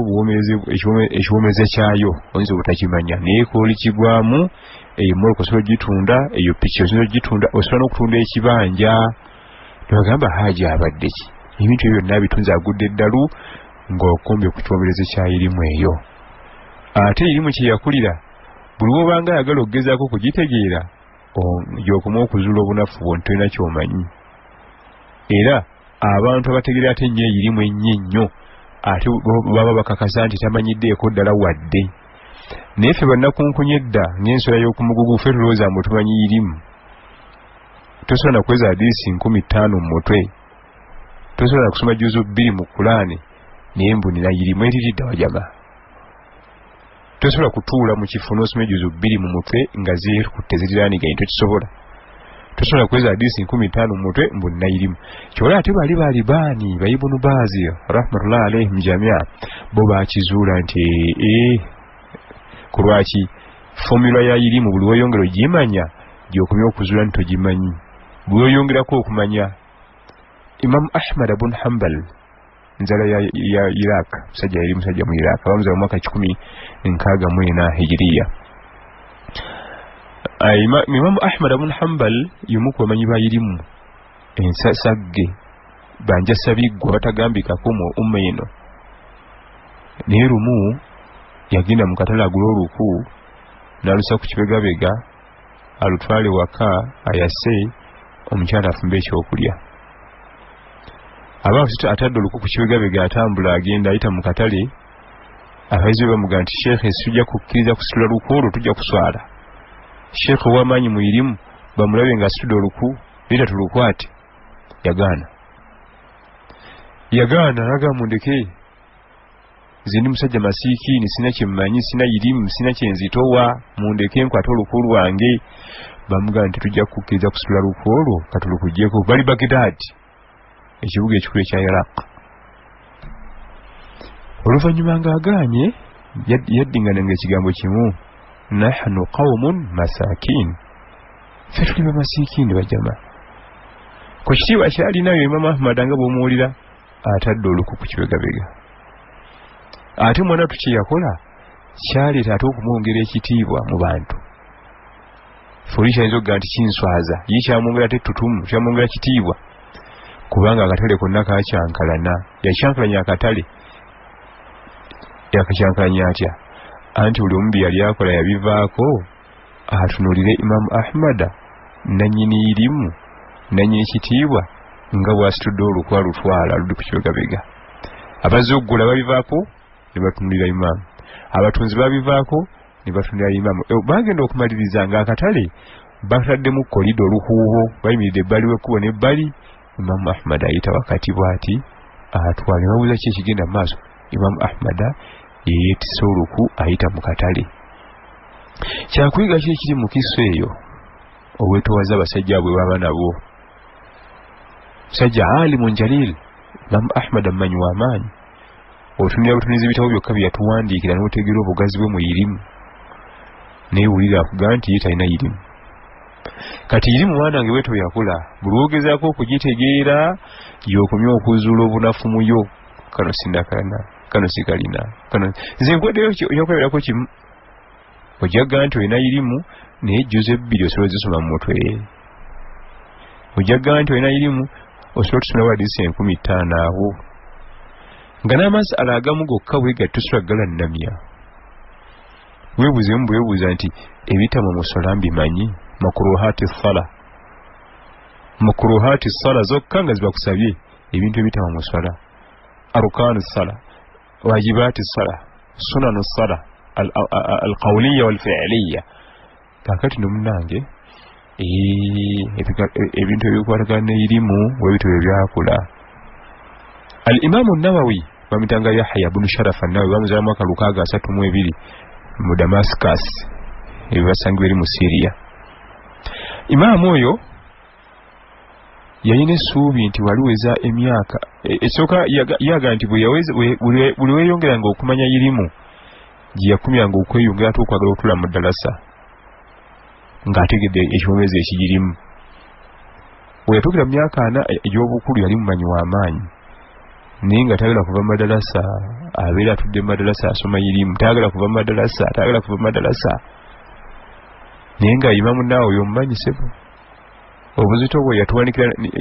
ekiwoomeza kyayo oyinza obutakimanya naye koolikigwamu eyo mmoloka osobola ogitunda eyo piki osobola ogitunda osobola n'okutunda ekibanja nebagamba haja abadde ki ebintu ebyo byonna bitunze agudde eddalu ng'okombye ku kiwomereze kyayirimu eyo ate irimu kye yakulira buli wobanga ayagala okugezaako kugitegeera gy'okoma okuzuula obunafu bwo ntolina ky'omanyi era abantu abategeera ate ennyo eyirimu ennyo ennyo ate baba bakakasa nti tamanyiddeeko ddala wadde naye ffe bannakunkunya edda ng'ensolo y'okumugugu ffe tulowooza mbu tumanyi irimu tosobola nakweza hadiisi 15 mu mutwe tosobola nakusoma juzu 2 mu Kulaani naye mbunira irimu eriridde wajama tosobola kutuula mu kifo n'osoma juzu 2 mu mutwe nga zeekutte ziriraaniganye tokisobola tosobola kweza hadiisi 15 mu mutwe mbunira irimu kyola ate bali baalibaani bayibunu baazi rahmatullahi alaihim jamia bo baakizuula nti kulwaki fomula ya irimu buli weyongera ogimanya gy'okomya okuzuula nti togimanyi buli weyongerako okumanya Imam Ahmad ibn Hanbal nzala ya Iraq musajja yali musajja mu Iraq abamuzala mu mwaka 1064 hijiriya Imam Ahmad ibn Hanbal yumu ku bamanyi bayirimu ensasagge banja sabiggwa batagambikako mu umma eno naye lumu yagenda mu katale agula oluku n'alusa ku kibegabega alutwale waka ayase omukyala afumbe ekyokulya abaafite atadde oluku ku kibegabega atambula agenda ayita mu katale abayizi bamugamba nti sheekhe sijja kukkiriza kusitula luku olwo tujja kuswala sheekhe ow'amaanyi mu irimu bamulabe nga asitudde oluku leeta tulukwate yagaana naga mundeke zindi musajja masiikini sina kyemmanyi sina irimu sina kyenzitowa mundeke nkwate oluku lwange bamugamba nti tujja kukkiriza kusitula luku olwo katulukuggyeko bali Baghdad ekibuga ekikulu ekya Iraq oluvannyuma ng'agaanye yaddingana ng'ekigambo kimu nahnu qawmun masakin ffe tuli bamasiikini bajama ku kitiibwa kyalinayo Imam Ahmad nga bw'omuwulira atadde oluku ku kibegabega ate mwana tukye yakola kyaleeta ate okumwongera ekitiibwa mu bantu fuli kyayinza okugaa nti kinswaza ye kyamwongera ate ettutumu kyamwongera kitiibwa kubanga akatale konna kakyankalana yakyankalanya akatale yakakyankalanya atya anti buli omu yali akola yabivaako atunuulire Imam Ahmad nannyini irimu nannyini kitiibwa nga bw'asitudde oluku alutwala aludde ku kibegabega abazze okugula babivaako ne batunulira Imam abatunzi babivaako ne batunulira Imam bagenda okumaliriza ng'akatale bataddemu kolido olukuubo bayimiridde ebbali w'ekkubo n'ebbali Imam Ahmad ayita wakati bw'ati atwala ne babuuza ki ekigenda mu maaso Imam Ahmad yeetisa oluku ayita mu katale kyakuyiga ki ekiri mu kiso eyo obwetowaza abasajja bwe baba nabo musajja alimun jalil Imam Ahmad amanyi w'amaanyi otunira butuniza ebitabo byokka bye yatuwandiikira n'otegeera obugazi bwe mu irimu naye wulira akugamba nti ye talina irimu kati irimu mwana wange bweto yakula buli wogezaako okugitegeera y'okomya okuzuula obunafu mu yo kano sindakana kano sikalina kano nze nkwedeyo yakweberako kimu ojjaga nti olina irimu naye juzo 2 osobola zisoma mu mutwe ojjaga nti olina irimu osobola otusomera hadiisi 15 awo nga n'amasala agamu gokka bwega tosobola nnamya weebuuzemu bwebuuza nti ebitama musola mbimanyi makruhati sala zokka nga zibakusabye ebintu ebitama musala arukanu sala واجبات الصلاة سنن الصلاة القولية والفعلية kakati nomunange ebintu ebyokwatagana n'erimu webintu ebyakula al-Imam an-Nawawi bamitanga Yahya ibn Sharaf an-Nawawi bamuzala mwaka 632 mu Damascus ebasangibwa eri mu Syria. Imam oyo yayina essuubi nti waliweza emyaka esooka yaga nti buli weeyongeranga okumanya irimu gye yakumyanga okweyongera ate okwagala otula mu ddalasa ng'ategedde ekibonerezo ekigirimu. We yatuukira mu myaka 4 egy'obukulu yali mumanyi w'amaanyi naye nga tayagala kuva mu maddalasa abeera atudde mu maddalasa asoma irimu tayagala kuva mu maddalasa naye nga Imamu Nawawi omumanyi sebo obuzito bwe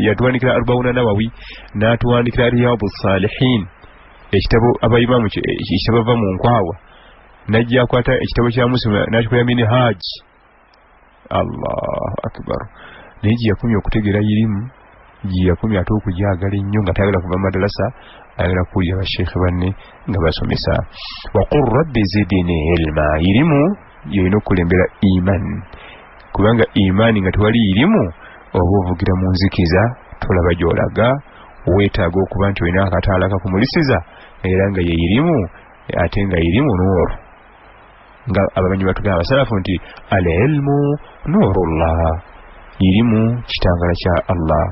yatuwanikira Arbauna Nawawi n'atuwandikira Riyadu Salihin ekitabo abayimamu ekitabo ava mu nkwawa najja akwata ekitabo kya Muslim n'akikola Minhaj. Allahu akbar. Naye gye yakumya okutegeera irimu gye yakumya ate okugyagala ennyo nga tayagala kuva mu maddalasa ayagala kuwulira basheekhe banne nga basomesa. Waqul rabbi zidni ilma. Irimu yolina okukulembera iman kubanga imani nga tewali irimu oba ovugira mu nzikiza tolaba gy'olaga weetaaga okuba nti olina akataala kakumulisiza era nga ye irimu ate nga irimu nuuru nga abamanyi batugamba abasalafu nti al ilmu nuurullah irimu kitangala kya Allah.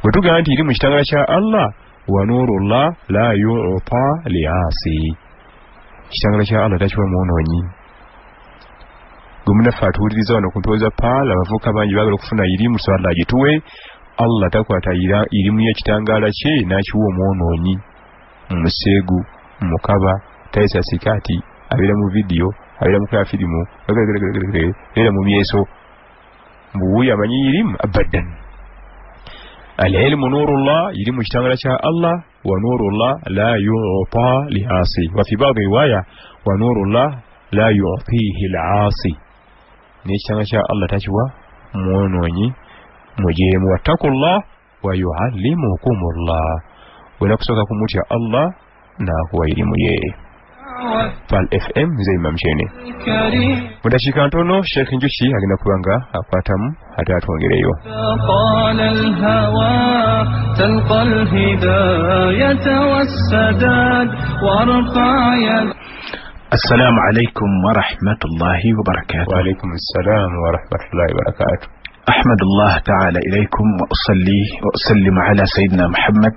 bwe tugamba nti irimu kitangala kya Allah wa nuurullah la yu'ta li'asi kitangala kya Allah takiwa mwonoonyi. Gumuna fatuuliriza wano ku ntooza paala abavubuka bangi baagala okufuna irimu so Allah agituwe. Allah takwata irimu y'ekitangaala kye n'akiwa omwonoonyi mumuseegu mukaba tayisa sikaati abeera mu vidiyo abeera mu kala firimu era mu myeso mbuwuyi amanyi irimu abadan. al-ilmu nuurullah irimu kitangala kya Allah wa nuurullah la yu'ta li'asi wa fi ba'd riwaya wa nuurullah la yu'tihi al-'asi n'ekitangala kya Allah takiwa mwonoonyi mujeemu. wattakullah wa yu'allimukumullah wena kusooka kumutya Allah n'akuwa irimu ye. Pal FM nze Imam Chene mudakika ntono Sheikh Njuki agenda kubanga akwatamu ate atwongereyo. Assalamu alaikum wa rahmatullahi wa barakatuh. Wa alaikum assalam wa rahmatullahi wa barakatuh. أحمد الله تعالى إليكم وأصلي وأسلم على سيدنا محمد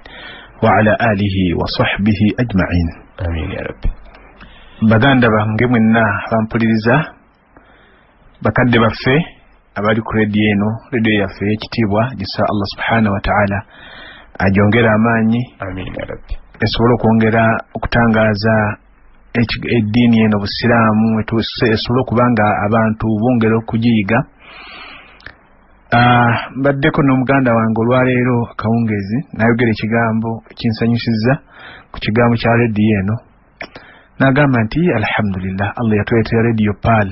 وعلى آله وصحبه أجمعين. آمين يا رب. baganda bange mwenna bampuliriza bakadde baffe abali ku radio yaffe ekitiibwa gisa Allah subhanahu wa ta'ala ajongera amaanyi. Amin ya rabbi. esobola okwongera okutangaaza eddiini eno Busiraamu esobola okubanga abantu bongera okugiyiga. Mbaddeko n'omuganda wange olwaleero akawungezi nayogera ekigambo ekinsanyusiza ku kigambo kya radio eno. Nagamba nti alhamdulillah Allah yatuleetera radio Pal.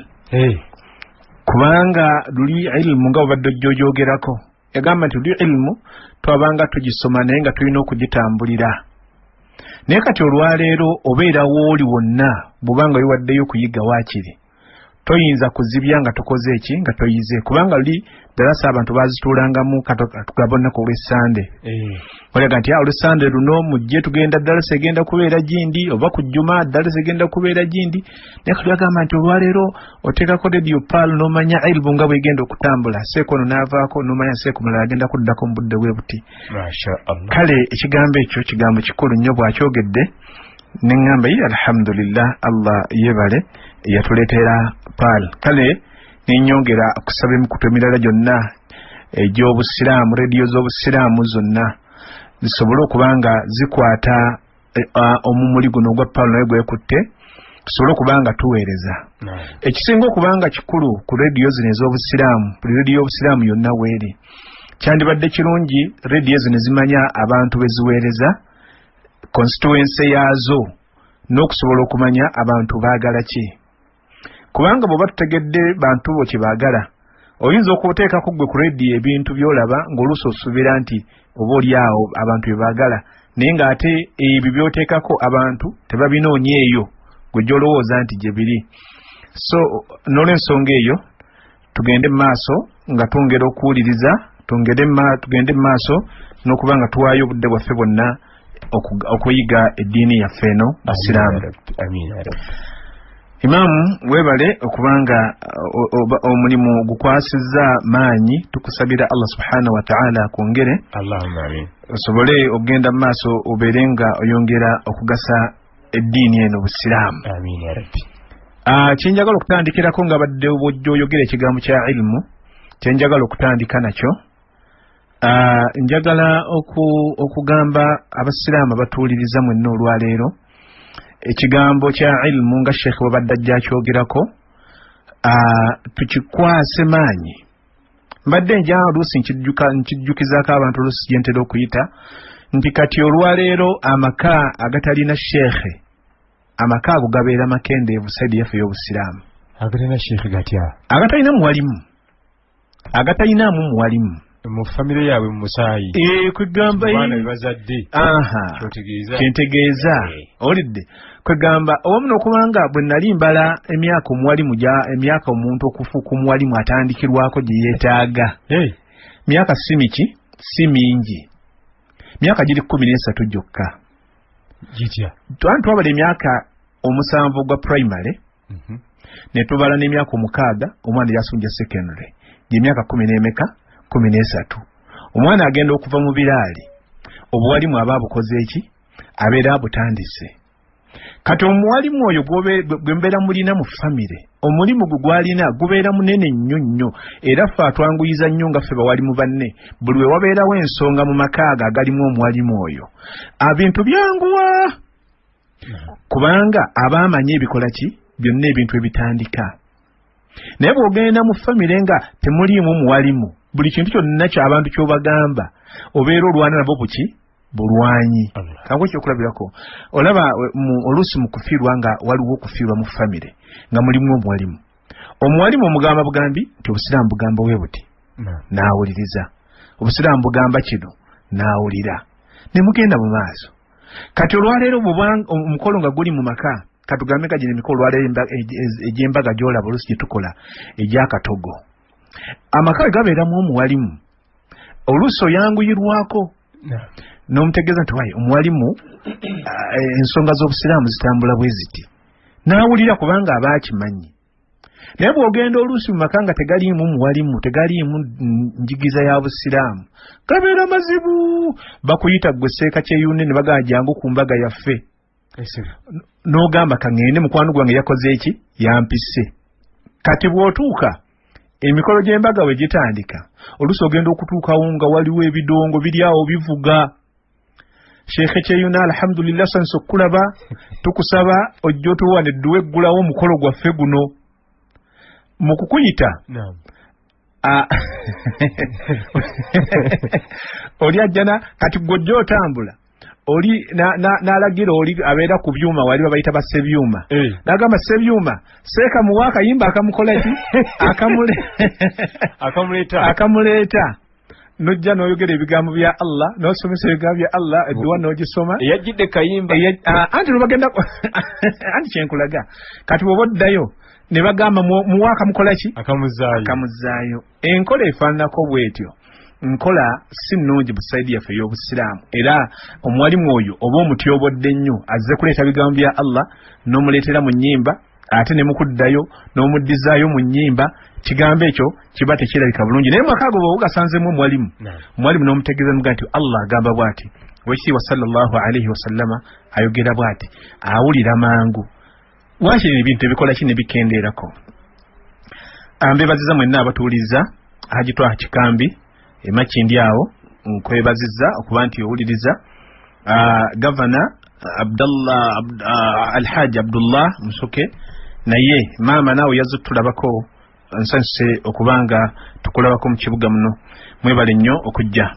Kubanga luli ilmu nga obadde ojjogerako. Yagamba nti luli ilmu twabanga tugisoma naye nga tulina okugitambulira. Naye kati olwaleero obeera wooli wonna bw'obanga wiwaddeyo okuyiga waakiri. Toyinza kuzibya nga tukoze eki nga toyize kubanga luli darasa abantu bazituulangamu katugabonna ku Sande. Olaga nti Sande luno mujje tugenda darasa egenda kubeera gindi oba ku Juma darasa egenda kubeera gindi. Naye kati bagamba nti olwaleero oteekako radio Pal n'omanya ilmu nga bw'egenda okutambula seekono n'avaako n'omanya seeko mulala agenda kuddako mu budde bwe buti. Masha Allah. Kale ekigambo ekyo kigambo kikulu nnyo bw'akyogedde nengamba alhamdulillah Allah yebale yatuleetera Pal. Kale ninyongera okusaba emikutu emirala gyonna egy'Obusiraamu radio z'Obusiraamu zonna zisobole okubanga zikwata omumuli guno ogwa Pal naye gwekutte tusobole okubanga tuweereza. Ekisinga okubanga kikulu ku radio zino ez'Obusiraamu buli radio y'Obusiraamu yonna weeri kyandibadde kirungi radio zino zimanya abantu beziweereza constituency yaazo n'okusobola okumanya abantu baagala ki. Kubanga bw'oba tutegedde bantu bo kye baagala oyinza okuteekako gwe ku radio ebintu by'olaba ng'oluusi osuubira nti oba oli awo abantu bye baagala naye ng'ate ebyo byoteekako abantu tebabinoonya eyo gwe gy'olowooza nti gye biri. So n'olw'ensonga eyo tugende mu maaso nga twongera okuwuliriza, tugende mu maaso n'okuba nga tuwaayo obudde bwaffe bwonna okuyiga eddiini yaffe eno Isiraamu. Imaamu weebale okubanga omulimu gukwasizza maanyi, tukusabira Allah subhanahu wa ta'ala akwongere. Allahumma amin. Osobole okugenda mu maaso obeere nga oyongera okugasa eddiini eno Busiraamu. Amin ya Rabbi. Kyenjagala okutandikirako nga badde bw'ojja oyogera ekigambo kya ilmu, kyenjagala okutandika nakyo, njagala okugamba abasiraamu abatuuliriza mwenna olwaleero ekigambo kya ilmu nga Sheikh wabadde ajja akyogerako, tukikwase maanyi. Mbadde nja oluusi nkijjukizaako abantu oluusi gye ntera okuyita nti kati olwaleero amaka agatalina sheekhe, amaka ago gabeera makendeevu saidi yaffe y'Obusiraamu. Agatalina sheekhe gatya? Agatalina muwalimu, agatalinaamu muwalimu mu famire yaabwe mu musaayi. Kwegamba abaana bebazadde. Kyentegeeza olidde kwegamba owamu n'okubanga bwe nali mbala emyaka omuwalimu emyaka omuntu okufuuka omuwalimu atandikirwako gye yeetaaga, myaka si mingi, myaka giri 13 gyokka. Gitya? Twabala emyaka 7 gwa primary, ne tubala n'emyaka 6 omwana yasunja secondary, gy'emyaka 13. Omwana agenda okuva mu biraali, obuwalimu aba bukoze eki? Abeera abutandise. Kati omuwalimu oyo gwe mbeera mulina mu famire, omulimu gwe gwalina gubeera munene nnyo, era ffe atwanguyiza nnyo nga ffe bawalimu banne. Buli we wabeerawo ensonga mu maka ago agalimu omuwalimu oyo, ebintu byanguwa, kubanga aba amanyi ebikola ki byonna ebintu ebitandika. Naye bw'ogenda mu famire nga temuliimu muwalimu, buli kintu kyonna ky'abantu ky'obagamba obeera olwana nabo bulwanyi. Kangu ekyokulabirako olaba oluusi mu kufiirwa nga waliwo okufiirwa mu famire nga mulimu omuwalimu. Omuwalimu omugamba bugambi nti Obusiraamu bugamba bwe buti, n'awuliriza. Obusiraamu bugamba kino, n'awulira. Ne mugenda mu maaso. Kati olwaleero omukolo nga guli mu maka, katugambe nga gino emikolo olwaleero egy'embaga gy'olaba oluusi gye tukola egy'akatogo, amaka gabeeramu omuwalimu, oluusi oyanguyirwako n'omutegeeza nti wayi omuwalimu ensonga z'Obusiraamu zitambula bwe ziti, n'awulira kubanga aba akimanyi. Naye bw'ogenda oluusi mu maka nga tegaliimu muwalimu, tegaliimu njigiza ya Busiraamu, gabeera mazibu. Bakuyita gwe seeka kyeyune ne bagamba jangu ku mbaga yaffe, n'ogamba kaŋŋende mukwano gwange yakoze eki, yampise. Kati bw'otuuka emikolo gy'embaga we gitandika, oluusi ogenda okutuukawo nga waliwo ebidongo biri awo bivuga. Sheikh Kyeyuna alhamdulillah sanso okulaba, tukusaba ojja otuwane edduwa eggulawo omukolo gwaffe guno. Mu kukuyita oli ajjana kati gw'ojja otambula, oli n'alagira oli abeera ku byuma, wali babayita bassebyuma, n'agamba ssebyuma seeka muwa akayimba akamukola ki akamuleeta. Nojja n'oyogera ebigambo bya Allah, n'osomesa ebigambo bya Allah, edduwa n'ogisoma, eyajjidde kayimba anti lubagenda anti kyenkulaga. Kati bw'oba oddayo ne bagamba muwa akamukola ki akamuzaayo. Enkola efaananako bw'etyo, nkola si nnungi bu saidi yaffe y'Obusiraamu. Era omuwalimu oyo oba omutyobodde nnyo azze kuleeta bigambo bya Allah, n'omuleetera mu nnyimba, ate ne mukuddayo n'omuddizaayo mu nnyimba, kigambo ekyo kiba tekirabika bulungi. Naye mwaka ago bwe gasanzemu omuwalimu n'omutegeeza muga nti Allah agamba bw'ati, weekitiibwa sallallahu alaihi wasallama ayogera bw'ati, awulira mangu. Wakiri ebintu ebikola ki ne bikendeerako. Mbebaziza mwenna abatuuliza, Haji Twaha Kikambi Makindi awo nkwebazizza okuba nti owuliriza. Gavana Alhaji Abdullah Musoke naye maama naawe yazze tulabako, nsanyuse okubanga tukulabako mu kibuga muno. Mwebale nnyo okujja.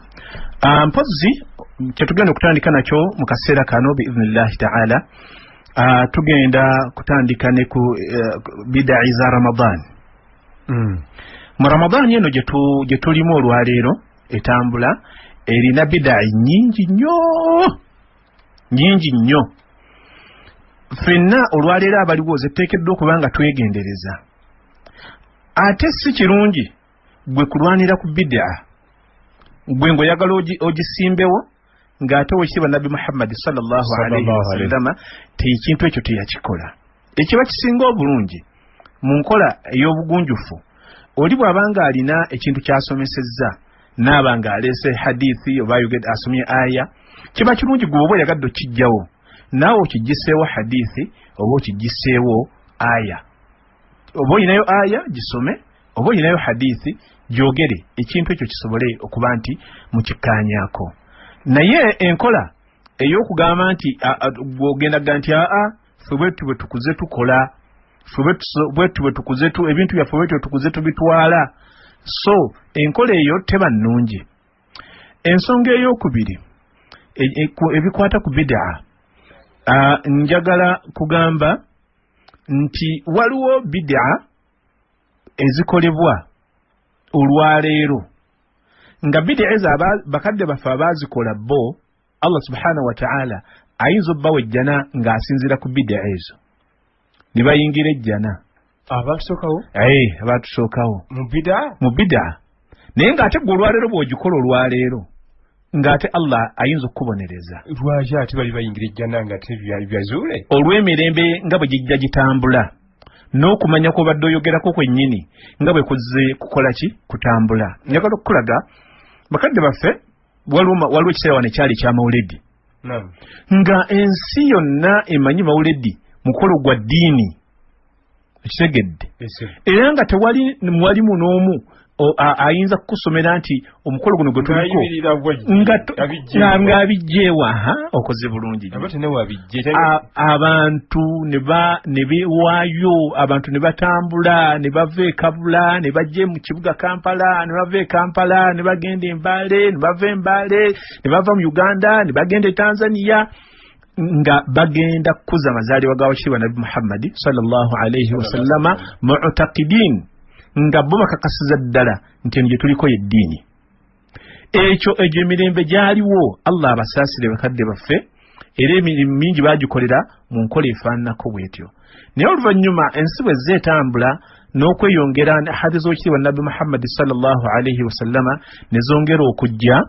Mpozi kyetugenda okutandika nakyo mu kaseera kano biidhnillahi ta'ala, tugenda kutandika ne ku bidai za Ramadan. Mu Ramadan eno gye tulimu olwaleero etambula erina bidai nnyingi nnyo nyingi nnyo. Ffenna olwaleero abaliwo zitteekeddwa okuba nga twegendereza. Ate si kirungi gwe kulwanira ku bid'a, gwe ng'oyagala ogisimbewo ng'ate weekitiibwa Nabbi Muhammad sallallahu alaihi wasallama ekintu ekyo teyakikola. Ekiba kisinga obulungi mu nkola ey'obugunjufu oli bw'abanga alina ekintu ky'asomesezza n'aba ng'aleese hadithi oba asomye aya, kiba kirungi gwe oba oyagadde okijjawo naawe okigiseewo hadithi oba okigiseewo aya. Oba olinayo aya gisome, oba olinayo hadithi gyogere, ekintu ekyo kisobole okuba nti mukikkaanyaako. Naye enkola ey'okugamba nti gwogendaga nti ffe bwetu bwe tukuze tukola, ffe bwetu bwe tukuze ebintu byaffe bwetu tukuze tubitwala, so enkola eyo teba nnungi. Ensonga ey'okubiri ebikwata ku bid'a, njagala kugamba nti waliwo bid'a ezikolebwa olwaleero nga bid'a ezo bakadde baffe abaazikola bo Allah subhanahu wa ta'ala ayinza obbawa ejjana ng'asinzira ku bid'a ezo ne bayingira ejjana. Abaatusookawo mu bid'a, naye ng'ate gwe olwaleero bw'ogikola olwaleero ng'ate Allah ayinza okukubonereza. Lwaki ate bali bayingira ejjana ng'ate byazuule? Olw'emirembe nga bwe gijja gitambula n'okumanya kw'obadde oyogerako kwennyini nga bwe kuzze kukola ki kutambula. Njagala okukulaga bakadde baffe waliwo ekiseera wano ekyali ekya mawuledi nga ensi yonna emanyi mawuledi mukolo gwa ddiini, ekitegedde, era nga mwalimu n'omu ayinza kukusomera nti omukolo guno gwe tuliko ng'abijjeewa. Okoze bulungi. Abantu ne beewaayo, abantu ne batambula ne bava e Kabula ne bajja mu kibuga Kampala, ne bava e Kampala ne bagenda e Mbale, ne bava e Mbale ne bava mu Uganda ne bagenda e Tanzania nga bagenda kukuza amazaalibwa ga Wakiitiibwa Nabbi Muhammad sallallahu alaihi wasallama mu'taqidin, nga bo bakakasiza ddala nti eno gye tuliko yeddiini. Egyo emirembe gyaliwo, Allah abasaasire bakadde baffe, era emirimu mingi baagikolera mu nkola efaananako bwetyo. Naye oluvannyuma ensi bwe zeetambula n'okweyongera hadithi z'Oweekitiibwa Nabbi Muhammad sallallahu alaihi wasallama ne zongera okujja,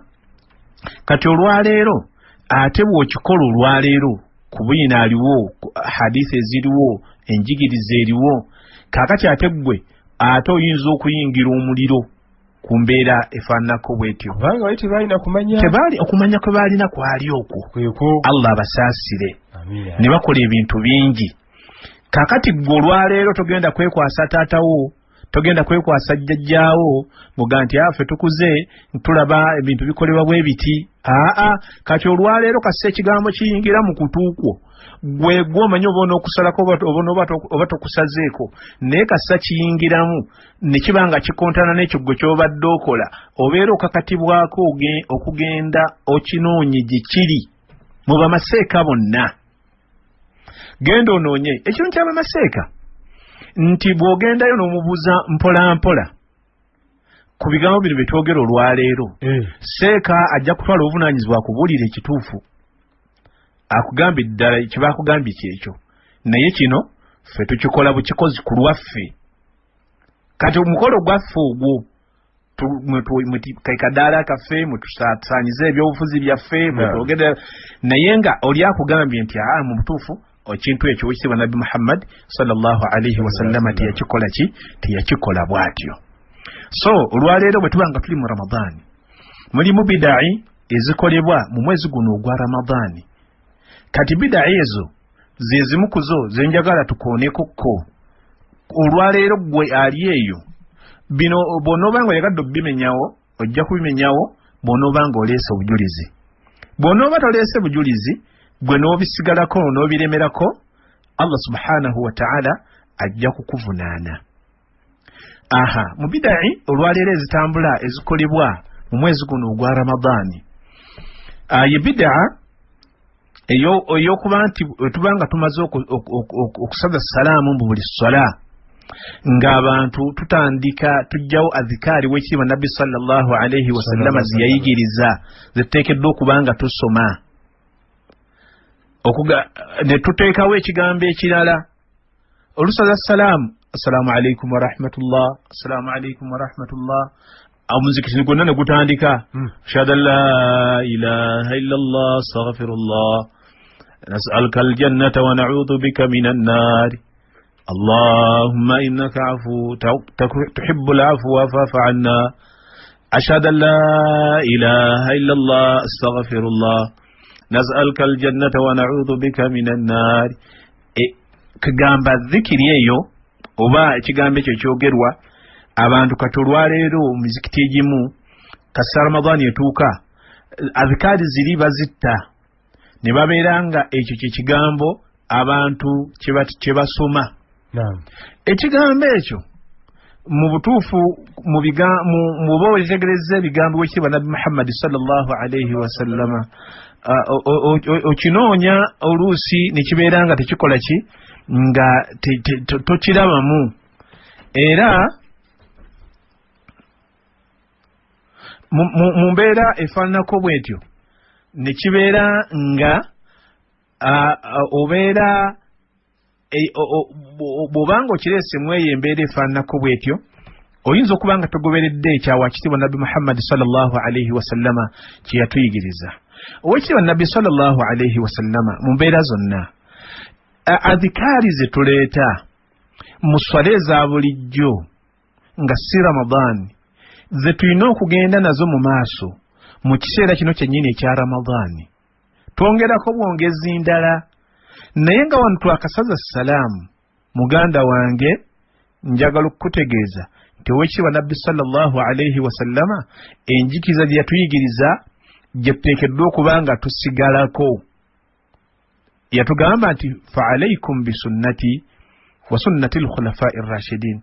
kati olwaleero ate bw'okikola olwaleero ku buyina aliwo, hadithi eziriwo, enjigiriza eriwo, kaakati ate ggwe ate oyinza okuyingira omuliro ku mbeera efaananako bwetyo. Kubanga bali tebalina kumanya. Okumanya kwe baalina kwali okwo. Allah abasaasire. Ne bakola ebintu bingi. Kaakati ggwe olwaleero togenda kwekwasa taatawo, togenda kwekwasa jjajjaawo, muga nti ffe tukuze tulaba ebintu bikolebwa bwe biti. Kati olwaleero kassa ekigambo kiyingira mu kutuukwo, gwe gw'omanyi oba onookusalako oba tokusazeeko, naye kassa kiyingiramu ne kiba nga kikontana n'ekyo gwe ky'obadde okola, obeera okakatibwako okugenda okinoonye gye kiri mu bamaseeka bonna. Genda onoonye ekintu ky'abamaseeka nti bw'ogendayo n'omubuuza mpola mpola ku bigambo bino bye twogera olwaleero, seeka ajja kutwala obuvunaanyizibwa akubuulira ekituufu, akugambye ddala kye baakugambye kyekyo, naye kino ffe tukikola bukikozi ku lwaffe. Kati omukolo gwaffe ogwo kadaala kaffe mutusaanyize ebyobufuzi byaffe mwetwogera, naye nga oli akugambye nti mu butuufu ekintu ekyo Oweekitiibwa Nabbi Muhammad sallallahu alaihi wasallama teyakikola bw'atyo. So olwaleero bwe tuba nga tuli mu Ramadaani, mulimu bidai ezikolebwa mu mwezi guno ogwa Ramadaani. Kati bidai ezo ze zimu ku zo ze njagala tukoonekokko. Olwaleero gwe ali eyo, bino bw'onooba nga oyagadde obimenyawo ojja kubimenyawo bw'onooba nga oleese obujulizi. Bw'onooba toleese bujulizi, gwe n'obisigalako n'obiremerako, Allah subhanahu wa ta'ala ajja kukuvunaana. Mu bidai olwaleero ezitambula ezikolebwa mu mwezi guno ogwa Ramadaani, ye bid'a ey'okuba nti tuba nga tumaze okusaba salaamu mu buli swala, ng'abantu tutandika tujjawo azikaari w'Ekitiibwa Nabbi sallallahu alaihi wasallama ze yayigiriza, ziteekeddwa okuba nga tusoma. ne tuteekawo ekigambo ekirala olusaza salaamu assalamu alaikum wa rahmatullah assalamu alaikum wa rahmatullah omuzikiti gwonna ne gutandika ashhadu an la ilaha illallah astaghfirullah nas'aluka aljannata wa na'udhu bika minan nar allahumma innaka afu tuhibbul afwa fa'fu 'anna ashhadu an la ilaha illallah astaghfirullah nas'aluka aljannata wa na'udhu bika minan nar kugamba dhikiri eyo oba ekigambo ekyo kyogerwa abantu katolwaleero muzikiti egimu kasa Ramadani etuuka azikari ziri bazitta ne babeeranga ekyo kyekigambo abantu kye basoma ekigambo ekyo mu butuufu mu bo wetegereza ebigambo wekiba Nabbi Muhammad sallallahu alaihi wasallama okinoonya oluusi nekibeera nga tekikola ki nga tokirabamu era mu mbeera efaananako bwetyo nekibeera nga obeera bw'obanga okireesemu eyo embeera efaananako bwetyo oyinza okuba nga togoberedde ekyawakitibwa Nabbi Muhammad sallallahu alaihi wasallama kye yatuyigiriza owekitibwa Nabbi sallallahu alaihi wasallama mu mbeera zonna adhikaari ze tuleeta mu swala eza bulijjo nga si Ramadani ze tulina okugenda nazo mu maaso mu kiseera kino kyennyini ekya Ramadani twongerako bwongezi ndala naye nga wano twakasaza salaamu muganda wange njagala okukutegeeza nti owekitibwa Nabbi sallallahu alaihi wasallama enjikiriza gye yatuyigiriza gye tuteekeddwa okuba nga tusigalako yatugamba nti fa'alaikum bisunnati wa sunnati al-khulafa'i ar-rashidin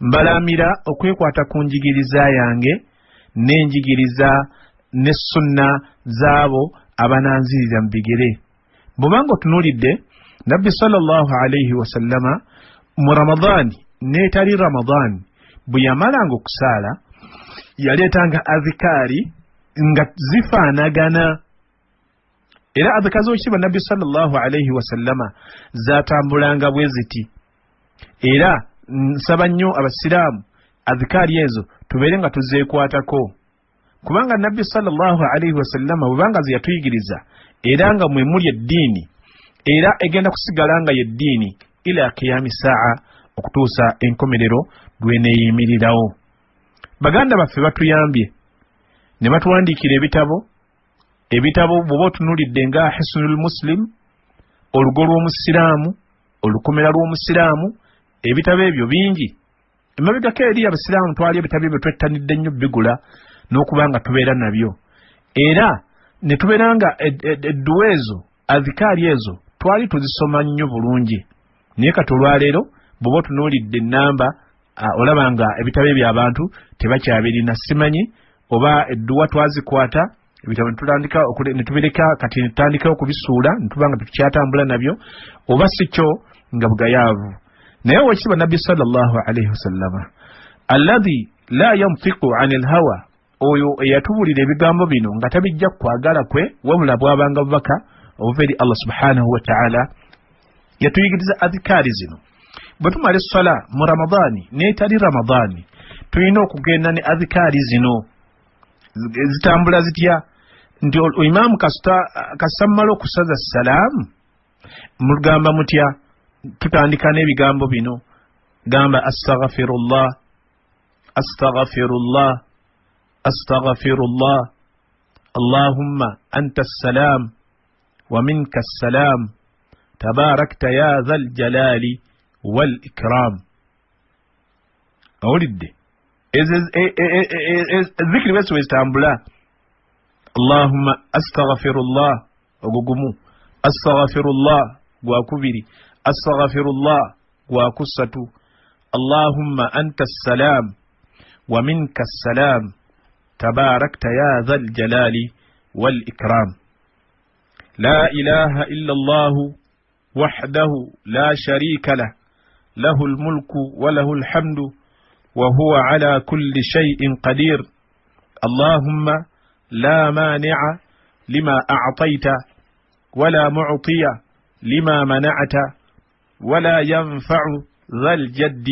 mbalamira okwekwata ku njigiriza yange n'enjigiriza ne sunna zaabo abananzirira mu bigere bw'obanga otunuulidde Nabbi sallallahu alaihi wasallama mu Ramadani n'etali Ramadani bwe yamalanga okusaala yaleetanga azikaari nga zifaanagana era azikaari z'ekitibwa Nabbi sallallahu alaihi wasallama zaatambulanga bwe ziti era nsaba nnyo abasiraamu azikaari ezo tubeere nga tuzeekwatako kubanga Nabbi sallallahu alaihi wasallama bwebanga ze yatuyigiriza era nga mwe muli eddiini era egenda kusigala nga yeddiini ila qiyami saa okutuusa enkomerero lweneeyimirirawo baganda baffe batuyambye ne batuwandiikira ebitabo bw'oba otunuulidde nga Hisnul Muslim olugo lw'omusiraamu olukomera lw'omusiraamu ebitabo ebyo bingi emabegako eri abasiraamu twali ebitabo ebyo twettanidde nnyo bigula n'okuba nga tubeera nabyo era ne tubeera nga edduwa ezo azikaari ezo twali tuzisoma nnyo bulungi naye kati olwaleero bw'oba otunuulidde ennamba olaba nga ebitabo ebyo abantu tebakyabirina simanyi oba edduwa twazikwata ebitabo ne tubireka kati netutandika okubisuula ne tuba nga tukyatambula nabyo oba si kyo nga bugayaavu naye owekitibwa Nabbi sallallahu alaihi wasallama alladhi la yantiqu anil hawa oyo eyatubuulira ebigambo bino nga tabijja kwagala kwe wabula bwabanga bubaka obuva eri Allah subhanahu wa ta'ala yatuyigiriza adhikaari zino bwe tumala essala mu Ramadani n'etali Ramadani tulina okugenda ne adhikaari zino zitambula zitya nti imaamu kasammala okusaza salaamu mugamba mutya tutandika n'ebigambo bino gamba astaghfirullah astaghfirullah astaghfirullah allahumma anta assalam wa minka assalam tabarakta ya dhal jalali wal ikram awulidde zikiri bese wezitambula allahumma astaghfirullah ogugumu astaghfirullah gwakubiri astaghfirullah gwakusatu allahumma anta assalam wa minka assalam tabarakta ya dhal jalali wal ikram la ilaha illa allah wahdahu la sharika lah lahu almulku wa lahu alhamdu وهو على كل شيء قدير اللهم لا مانع لما أعطيت ولا معطي لما منعت ولا ينفع ذا الجد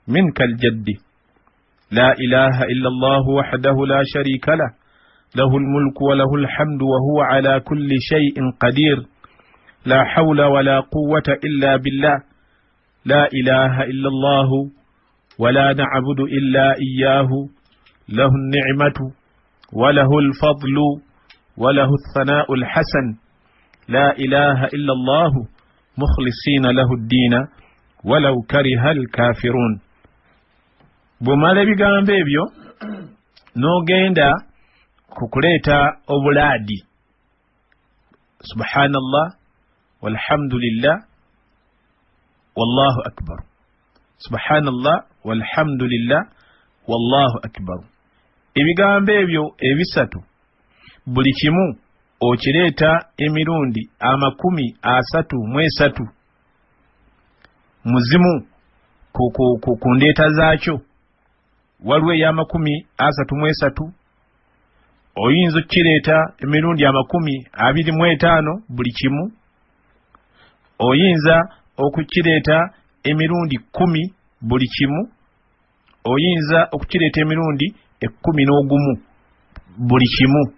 منك الجد لا إله إلا الله وحده لا شريك له له الملك وله الحمد وهو على كل شيء قدير لا حول ولا قوة إلا بالله لا إله إلا الله ولا نعبد إلا إياه له النعمة وله الفضل وله الثناء الحسن لا إله إلا الله مخلصين له الدين ولو كره الكافرون bw'omala ebigambo ebyo n'ogenda ku kuleeta obulaadi subhanallah walhamdulillah wallahu akbar subhanallah walhamdulillah wallahu akbar ebigambo ebyo ebisatu buli kimu okireeta emirundi 33 muzimu ku ndeeta zaakyo waliwo eya33 oyinza okukireeta emirundi 25 buli kimu oyinza okukireeta emirundi 10 buli kimu oyinza okukireeta emirundi 11 buli kimu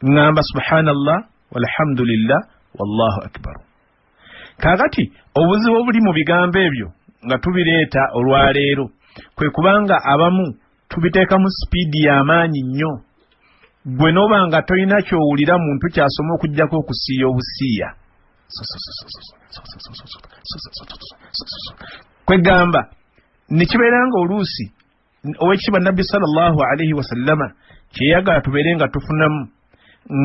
ngamba subhanallah walhamdulillah wallahu akbar kakati obuzibu obuli mu bigambo ebyo nga tubireeta olwaleero kwe kubanga abamu tubiteeka mu sipiidi y'amaanyi nnyo gwe n'oba nga tolina kyowulira muntu kyasoma okugjako okusiiya obusiiya kwegamba nekibeera nga oluusi owekitiibwa nabbi sallallahu alaihi wasallama kyeyagala tubeere nga tufunamu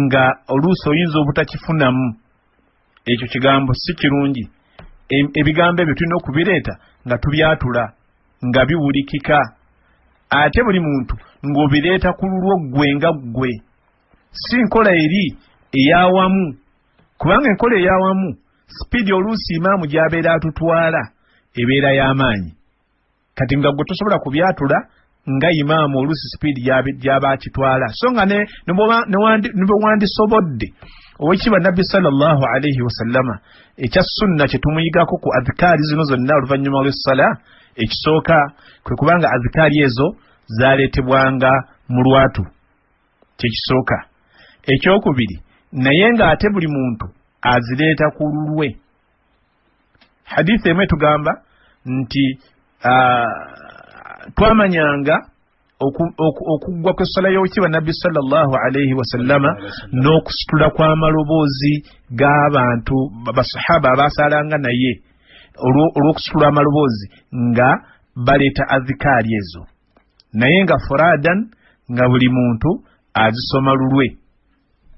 nga oluusi oyinza obutakifunamu ekyo kigambo si kirungi ebigambo ebyo tulina okubireeta nga tubyatula nga biwulikika ate buli muntu ng'obireeta ku lulwo ggwe nga ggwe si nkola eri ey'awamu kubanga enkola ey'awamu sipiidi oluusi imaamu gy'abeera atutwala ebeera y'amaanyi kati nga gwe tosobola kubyatula nga imaamu oluusi sipiidi gy'aba akitwala so nga ne bwe wandisobodde owekitiibwa nabbi sallallahu alaihi wasallama ekya sunna kye tumuyigako ku adhikaari zino zonna oluvannyuma lw'essala ekisooka kwe kubanga adhikaari ezo zaaleetebwanga mu lwatu kyekisooka ekyokubiri naye ng'ate buli muntu azireeta ku lulwe hadithi emu etugamba nti twamanyanga okuggwa kw'essala y'owekitiibwa nabbi sallallahu alaihi wasallama n'okusitula kw'amaloboozi g'abantu basahaba abaasalanga naye olw'okusitula amaloboozi nga baleeta adhikaari ezo naye nga furadan nga buli muntu azisoma lulwe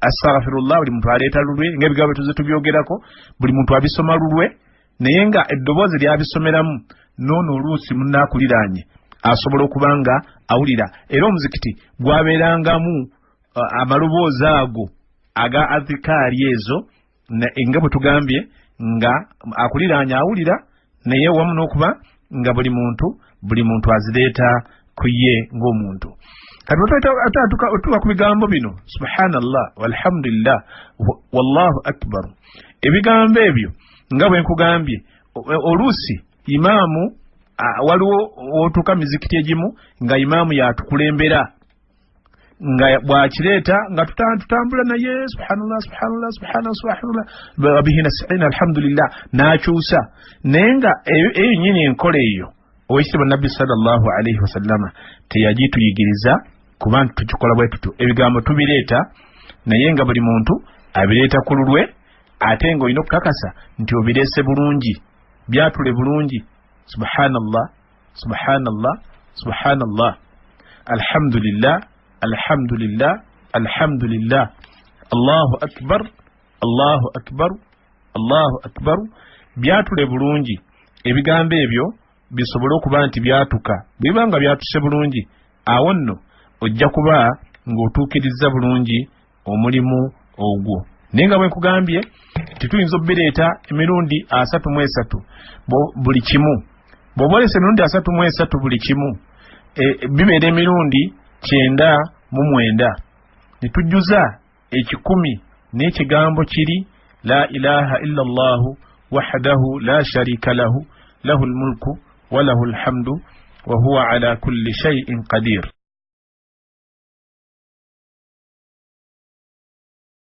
astaghfirullah buli muntu aleeta lulwe ng'ebigambo tuze tubyogerako buli muntu abisoma lulwe naye nga eddoboozi lyabisomeramu noono oluusi munnaakuliraanye asobola okuba nga awulira era omuzikiti gwabeerangamu amaloboozi ago aga adhikaari ezo nga bwe tugambye nga akuliraanye awulira naye wamu n'okuba nga buli muntu azireeta ku ye ng'omuntu kati otuba ku bigambo bino subhanallah walhamdulillah wallahu akbar ebigambo ebyo nga bwe nkugambye oluusi imaamu waliwo otuuka mizikiti egimu nga imaamu yatukulembera nga bwakireeta nga tutambula naye subhanallah subhanallah subhanallah subhanallah wabihi nasta'in alhamdulillah n'akyusa naye nga eyo nyini enkola eyo owekitiibwa nabbi sallallahu alaihi wasallama teyagituyigiriza kuba nti tukikola bwe tutyo ebigambo tubireeta naye nga buli muntu abireeta ku lulwe ate nga olina okukakasa nti obireese bulungi byatule bulungi subhanallah subhanallah subhanallah alhamdulillah alhamdulillah alhamdulillah allahu akbar allahu akbar allahu akbar byatule bulungi ebigambo ebyo bisobole okuba nti byatuka biba nga byatuse bulungi awo nno ojja kuba ng'otuukiriza bulungi omulimu ogwo naye nga bwe nkugambye tituyinza obireeta emirundi 33 buli kimu bw'oba olesa emirundi 33 buli kimu bibeera emirundi 99 ne tujjuza 10 n'ekigambo kiri la ilaha illa Allah wahdahu la sharika lahu lahul mulku wa lahul hamdu wa huwa ala kulli shay'in qadir.